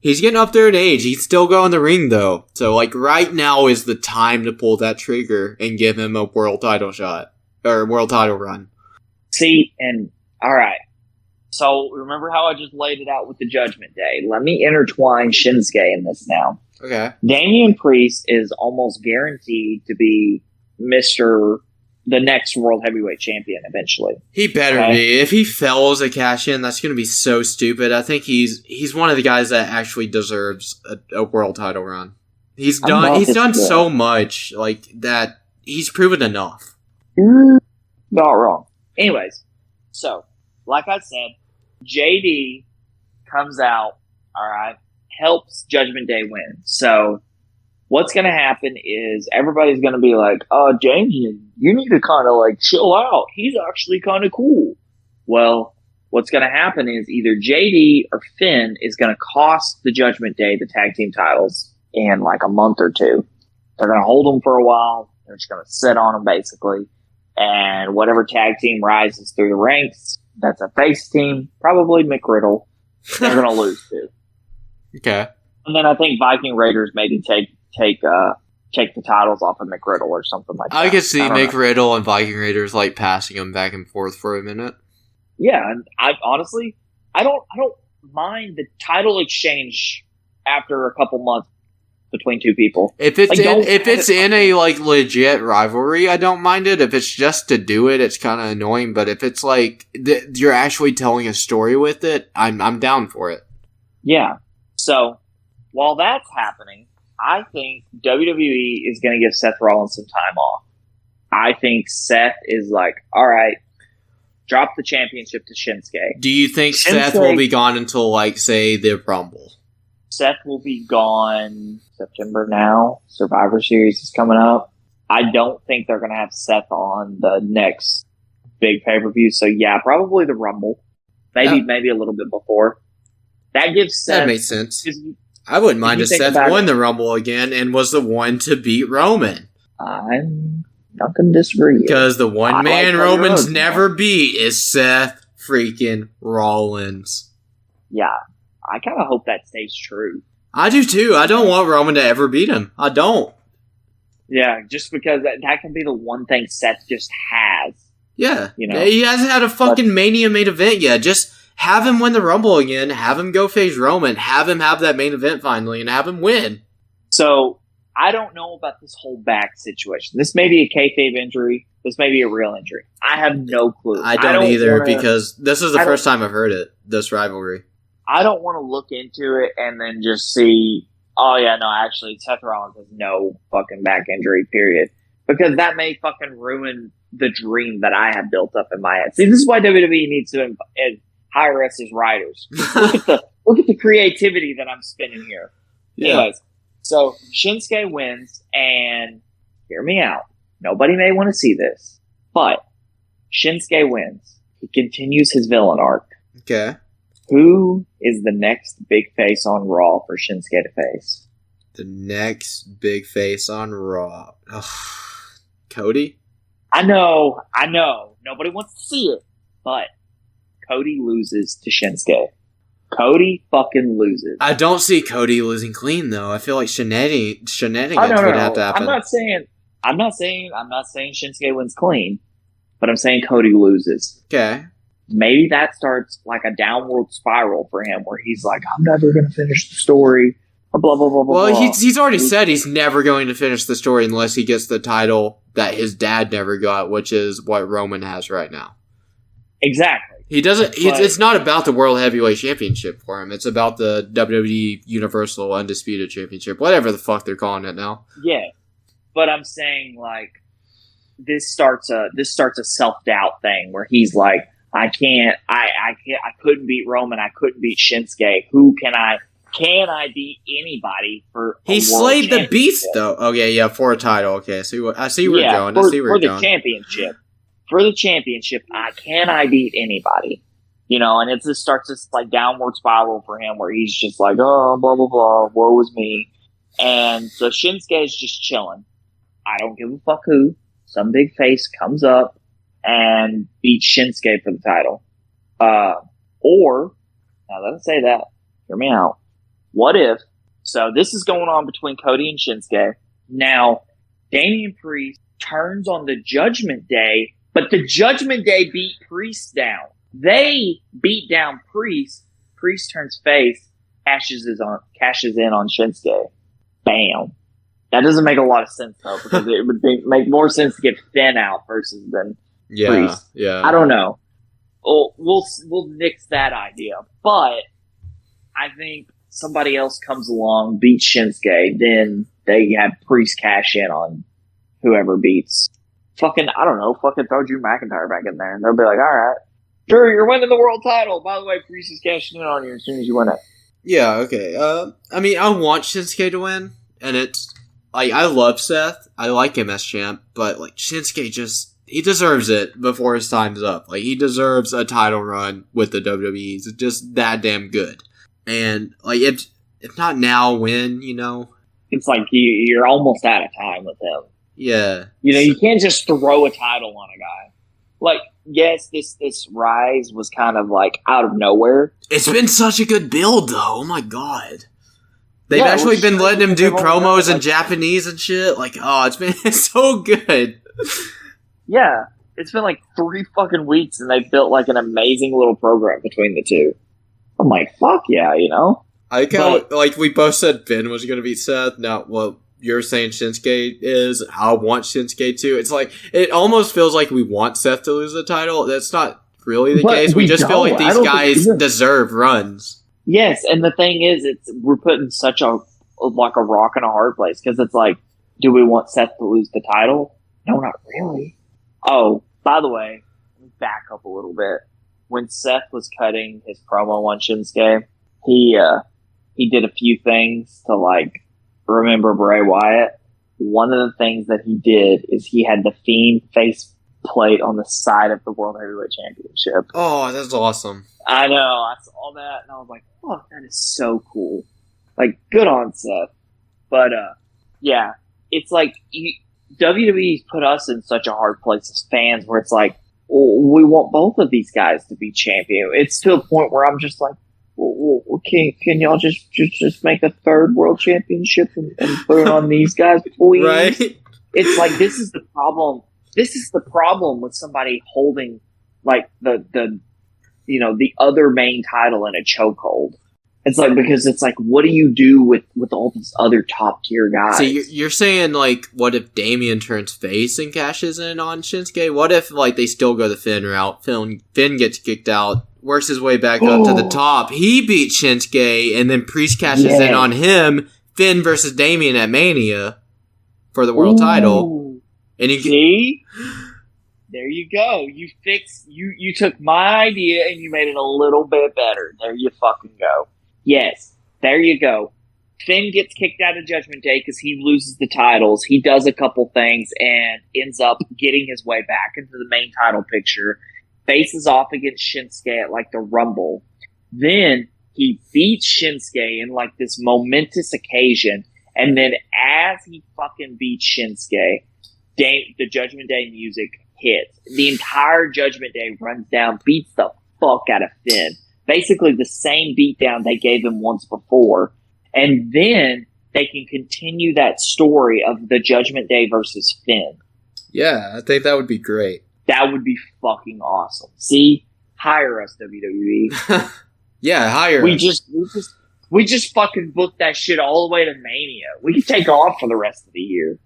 getting up there in age. He's still going the ring, though. So, like, right now is the time to pull that trigger and give him a world title shot. Or world title run. See, and, alright. So, remember how I just laid it out with the Judgment Day? Let me intertwine Shinsuke in this now. Okay. Damian Priest is almost guaranteed to be the next World Heavyweight Champion eventually. He better be. If he fails a cash-in, that's going to be so stupid. I think he's one of the guys that actually deserves a world title run. He's done so much, like, that he's proven enough. You're not wrong. Anyways, so, like I said, JD comes out, alright, helps Judgment Day win. So, what's going to happen is everybody's going to be like, Damian, you need to kind of like chill out. He's actually kind of cool. Well, what's going to happen is either JD or Finn is going to cost the Judgment Day the tag team titles in like a month or two. They're going to hold them for a while. They're just going to sit on them basically. And whatever tag team rises through the ranks, that's a face team, probably McRiddle, they're going to lose to. Okay. And then I think Viking Raiders maybe take the titles off of McRiddle or something like that. I could see McRiddle and Viking Raiders like passing them back and forth for a minute. Yeah, and I honestly, I don't mind the title exchange after a couple months between two people. If it's in a like legit rivalry, I don't mind it. If it's just to do it, it's kind of annoying. But if it's like you're actually telling a story with it, I'm down for it. Yeah. So while that's happening, I think WWE is going to give Seth Rollins some time off. I think Seth is like, all right, drop the championship to Shinsuke. Do you think Seth will be gone until, like, say, the Rumble? Seth will be gone September now. Survivor Series is coming up. I don't think they're going to have Seth on the next big pay-per-view. So, yeah, probably the Rumble. Maybe a little bit before. That gives Seth... That makes sense. I wouldn't mind if Seth won the Rumble again and was the one to beat Roman. I'm not going to disagree. Because the one man Roman's never beat is Seth freaking Rollins. Yeah, I kind of hope that stays true. I do too. I don't want Roman to ever beat him. I don't. Yeah, just because that can be the one thing Seth just has. Yeah. You know? He hasn't had a fucking Mania main event yet. Just have him win the Rumble again, have him go face Roman, have him have that main event finally, and have him win. So, I don't know about this whole back situation. This may be a kayfabe injury. This may be a real injury. I have no clue. I don't either, because this is the first time I've heard it, this rivalry. I don't want to look into it and then just see, oh yeah, no, actually, Seth Rollins has no fucking back injury, period. Because that may fucking ruin the dream that I have built up in my head. See, this is why WWE needs to hire us as writers. Look at the creativity that I'm spinning here. Yeah. Anyways, so Shinsuke wins, and hear me out. Nobody may want to see this, but Shinsuke wins. He continues his villain arc. Okay. Who is the next big face on Raw for Shinsuke to face? The next big face on Raw. Ugh. Cody? I know. Nobody wants to see it, but Cody loses to Shinsuke. Cody fucking loses. I don't see Cody losing clean though. I feel like shenanigans would have to happen. I'm not saying Shinsuke wins clean, but I'm saying Cody loses. Okay. Maybe that starts like a downward spiral for him where he's like, I'm never going to finish the story. Blah, blah, blah, blah, well, blah. He's already said he's never going to finish the story unless he gets the title that his dad never got, which is what Roman has right now. Exactly. He doesn't. It's not about the World Heavyweight Championship for him. It's about the WWE Universal Undisputed Championship, whatever the fuck they're calling it now. Yeah, but I'm saying like this starts a self-doubt thing where he's like, I couldn't beat Roman, I couldn't beat Shinsuke. can I beat anybody for He a world slayed the beast, championship? though. Okay, yeah, for a title. Okay, I see where you're going. I see where for you're the going. championship. For the championship, can I beat anybody? You know, and it just starts this like downward spiral for him where he's just like, oh, blah, blah, blah, woe is me. And so Shinsuke is just chilling. I don't give a fuck who. Some big face comes up and beats Shinsuke for the title. Or, now let me say that. Hear me out. What if, so this is going on between Cody and Shinsuke. Now, Damian Priest turns on the Judgment Day, but the Judgment Day beat Priest down. They beat down Priest. Priest turns face, cashes in on Shinsuke. Bam. That doesn't make a lot of sense though, because it would make more sense to get Finn out versus than Priest. Yeah. I don't know. We'll nix that idea, but I think somebody else comes along, beats Shinsuke, then they have Priest cash in on whoever beats. Fucking throw Drew McIntyre back in there, and they'll be like, all right, sure, you're winning the world title. By the way, Priest is cashing in on you as soon as you win it. Yeah, okay. I mean, I want Shinsuke to win, and it's, like, I love Seth. I like him as champ, but, like, Shinsuke he deserves it before his time's up. Like, he deserves a title run with the WWE. He's just that damn good. And, like, if not now, when, you know? It's like you're almost out of time with him. Yeah. You know, you can't just throw a title on a guy. Like, yes, this rise was kind of, like, out of nowhere. It's been such a good build, though. Oh, my God. They've Yeah, actually been letting him do they've only promos done, in Japanese and shit. Like, oh, it's been so good. Yeah, it's been like 3 fucking weeks, and they've built like an amazing little program between the two. I'm like, fuck yeah, you know? I like how, like, we both said Finn was going to beat Seth. Now, what you're saying Shinsuke is, I want Shinsuke too. It's like, it almost feels like we want Seth to lose the title. That's not really the case. We just feel like these guys deserve runs. Yes, and the thing is, we're putting such a rock in a hard place, because it's like, do we want Seth to lose the title? No, not really. Oh, by the way, back up a little bit. When Seth was cutting his promo on Shinsuke, he did a few things to, like, remember Bray Wyatt. One of the things that he did is he had the Fiend face plate on the side of the World Heavyweight Championship. Oh, that's awesome. I know. I saw that, and I was like, oh, that is so cool. Like, good on Seth. But, yeah, it's like, WWE's put us in such a hard place as fans where it's like, we want both of these guys to be champion. It's to a point where I'm just like, well, can y'all just make a third world championship and put it on these guys, please? Right? It's like, this is the problem. This is the problem with somebody holding, like, the other main title in a chokehold. It's like, because it's like, what do you do with all these other top tier guys? So you're saying, like, what if Damian turns face and cashes in on Shinsuke? What if, like, they still go the Finn route? Finn gets kicked out, works his way back up to the top. He beats Shinsuke, and then Priest cashes in on him. Finn versus Damian at Mania for the world title. And See? There you go. You took my idea and you made it a little bit better. There you fucking go. Yes, there you go. Finn gets kicked out of Judgment Day because he loses the titles. He does a couple things and ends up getting his way back into the main title picture. Faces off against Shinsuke at, like, the Rumble. Then he beats Shinsuke in, like, this momentous occasion. And then as he fucking beats Shinsuke, the Judgment Day music hits. The entire Judgment Day runs down, beats the fuck out of Finn. Basically the same beatdown they gave him once before. And then they can continue that story of the Judgment Day versus Finn. yeah, I think that would be great. That would be fucking awesome. See? Hire us, WWE. Yeah, hire us. We just fucking booked that shit all the way to Mania. We can take off for the rest of the year.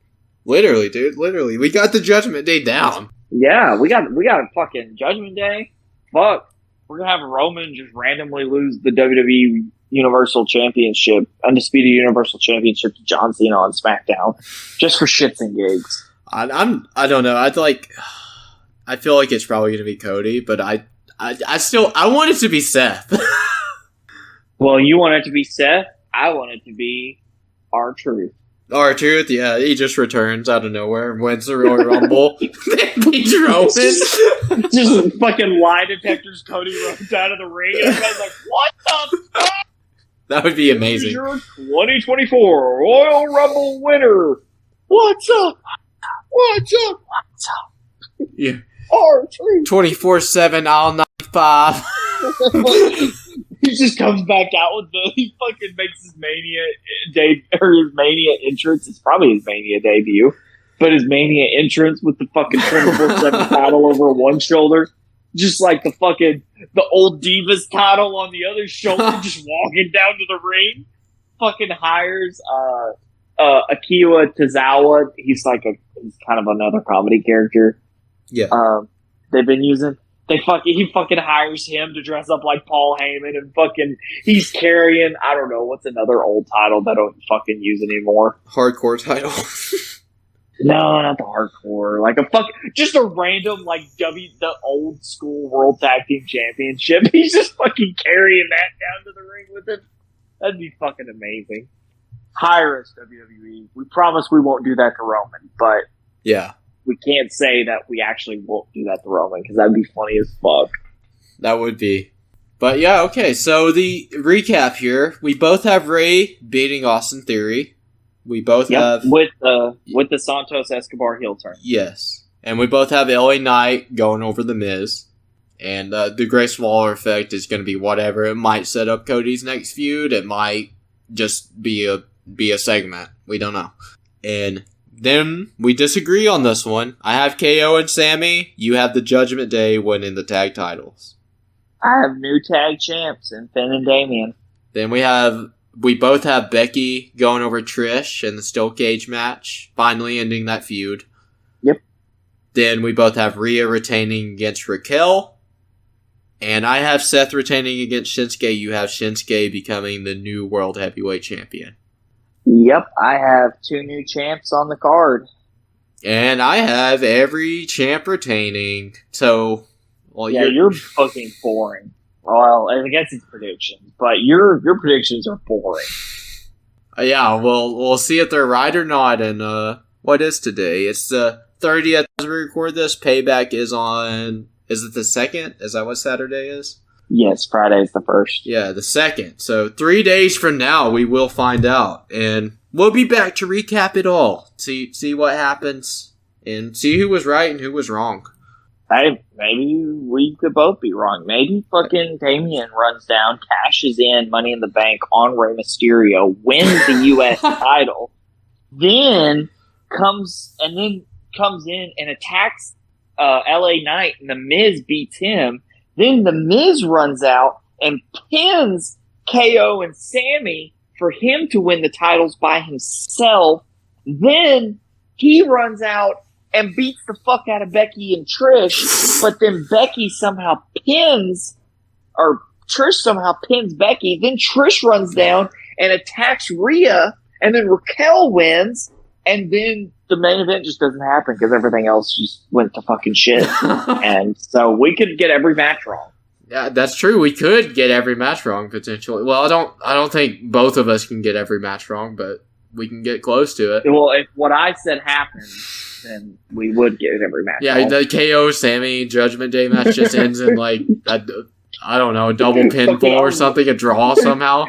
Literally, dude. Literally. We got the Judgment Day down. Yeah, we got a fucking Judgment Day. Fuck. We're gonna have Roman just randomly lose the WWE Universal Championship, Undisputed Universal Championship to John Cena on SmackDown, just for shits and gigs. I don't know. I feel like it's probably gonna be Cody, but I want it to be Seth. Well, you want it to be Seth? I want it to be R-Truth. R-Truth, yeah, he just returns out of nowhere and wins the Royal Rumble. He's Roman. Just fucking lie detectors Cody Rhodes out of the ring, and everybody's like, what the fuck? That would be amazing. Here's your 2024 Royal Rumble winner. What's up? What's up? What's up? Yeah. R-Truth. 24/7, all 95. He just comes back out with he fucking makes his his Mania entrance. It's probably his Mania debut, but his Mania entrance with the fucking 24/7 title over one shoulder, just like the old Divas title on the other shoulder, just walking down to the ring. Fucking hires Akira Tozawa. He's kind of another comedy character. Yeah. They've been using. He fucking hires him to dress up like Paul Heyman, and he's carrying, I don't know, what's another old title that I don't fucking use anymore? Hardcore title. No, not the hardcore. Just a random, the old school World Tag Team Championship. He's just fucking carrying that down to the ring with him. That'd be fucking amazing. Hire us, WWE. We promise we won't do that to Roman, but yeah. We can't say that we actually won't do that to Roman, because that'd be funny as fuck. That would be. But yeah, okay, so the recap here. We both have Ray beating Austin Theory. We both have... With the Santos Escobar heel turn. Yes. And we both have LA Knight going over The Miz. And the Grace Waller effect is going to be whatever. It might set up Cody's next feud. It might just be a segment. We don't know. And... then we disagree on this one. I have KO and Sami. You have the Judgment Day winning the tag titles. I have new tag champs in Finn and Damian. Then we both have Becky going over Trish in the steel cage match, finally ending that feud. Yep. Then we both have Rhea retaining against Raquel. And I have Seth retaining against Shinsuke. You have Shinsuke becoming the new World Heavyweight Champion. Yep, I have 2 new champs on the card. And I have every champ retaining. So, well, yeah, you're fucking boring. Well, I guess it's predictions, but your predictions are boring. Yeah, we'll see if they're right or not. And what is today? It's the 30th as we record this. Payback is on. Is it the 2nd? Is that what Saturday is? Yes, Friday's the 1st. Yeah, the 2nd. So 3 days from now, we will find out. And we'll be back to recap it all. See what happens. And see who was right and who was wrong. Hey, maybe we could both be wrong. Maybe fucking Damian runs down, cashes in Money in the Bank on Rey Mysterio, wins the U.S. title, then comes in and attacks LA Knight, and The Miz beats him. Then The Miz runs out and pins KO and Sami for him to win the titles by himself. Then he runs out and beats the fuck out of Becky and Trish, but then Trish somehow pins Becky. Then Trish runs down and attacks Rhea, and then Raquel wins, and then the main event just doesn't happen because everything else just went to fucking shit. And so we could get every match wrong. Yeah, that's true. We could get every match wrong potentially. Well, I don't think both of us can get every match wrong, but we can get close to it. Well, if what I said happened, then we would get every match wrong. The KO Sami Judgment Day match just ends in I don't know, a double pinfall or something, a draw somehow.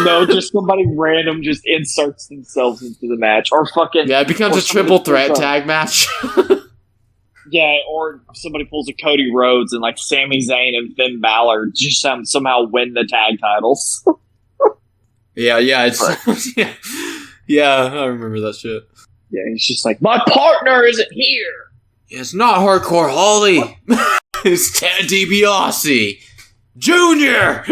No, just somebody random just inserts themselves into the match. Or fucking... yeah, it becomes a triple threat tag match. Yeah, or somebody pulls a Cody Rhodes and Sami Zayn and Finn Balor just somehow win the tag titles. Yeah, I remember that shit. Yeah, he's just my partner isn't here. It's not Hardcore Holly. It's Ted DiBiase Jr.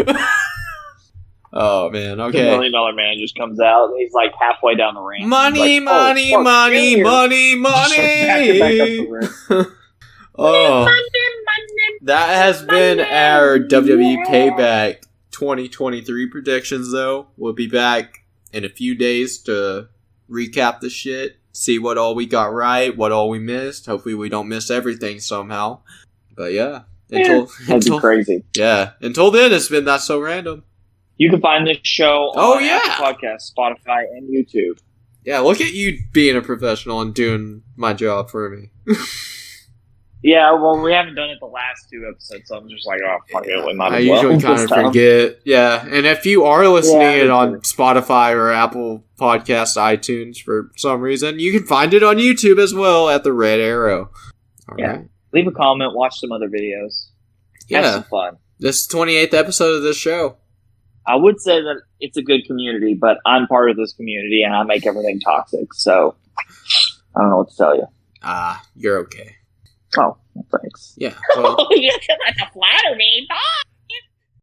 Oh, man, okay. The $1 Million Man just comes out, and he's halfway down the ring. Money. That has been our WWE Payback 2023 predictions, though. We'll be back in a few days to recap the shit, see what all we got right, what all we missed. Hopefully we don't miss everything somehow. But yeah. That'd be crazy. Yeah. Until then, it's been Not So Random. You can find this show on yeah. Apple Podcasts, Spotify, and YouTube. Yeah, look at you being a professional and doing my job for me. Yeah, well, we haven't done it the last 2 episodes, so I'm just like, oh, fuck it, we might I as well usually kind this of time. forget. Yeah, and if you are listening Yeah, it on Spotify or Apple Podcast, iTunes for some reason, you can find it on YouTube as well at the red arrow. All Yeah. right. Leave a comment, watch some other videos. Have Yeah. some fun. This is the 28th episode of this show. I would say that it's a good community, but I'm part of this community and I make everything toxic, so I don't know what to tell you. You're okay. Oh, well, thanks. Yeah. Well, Oh, you're trying to flatter me. Bye.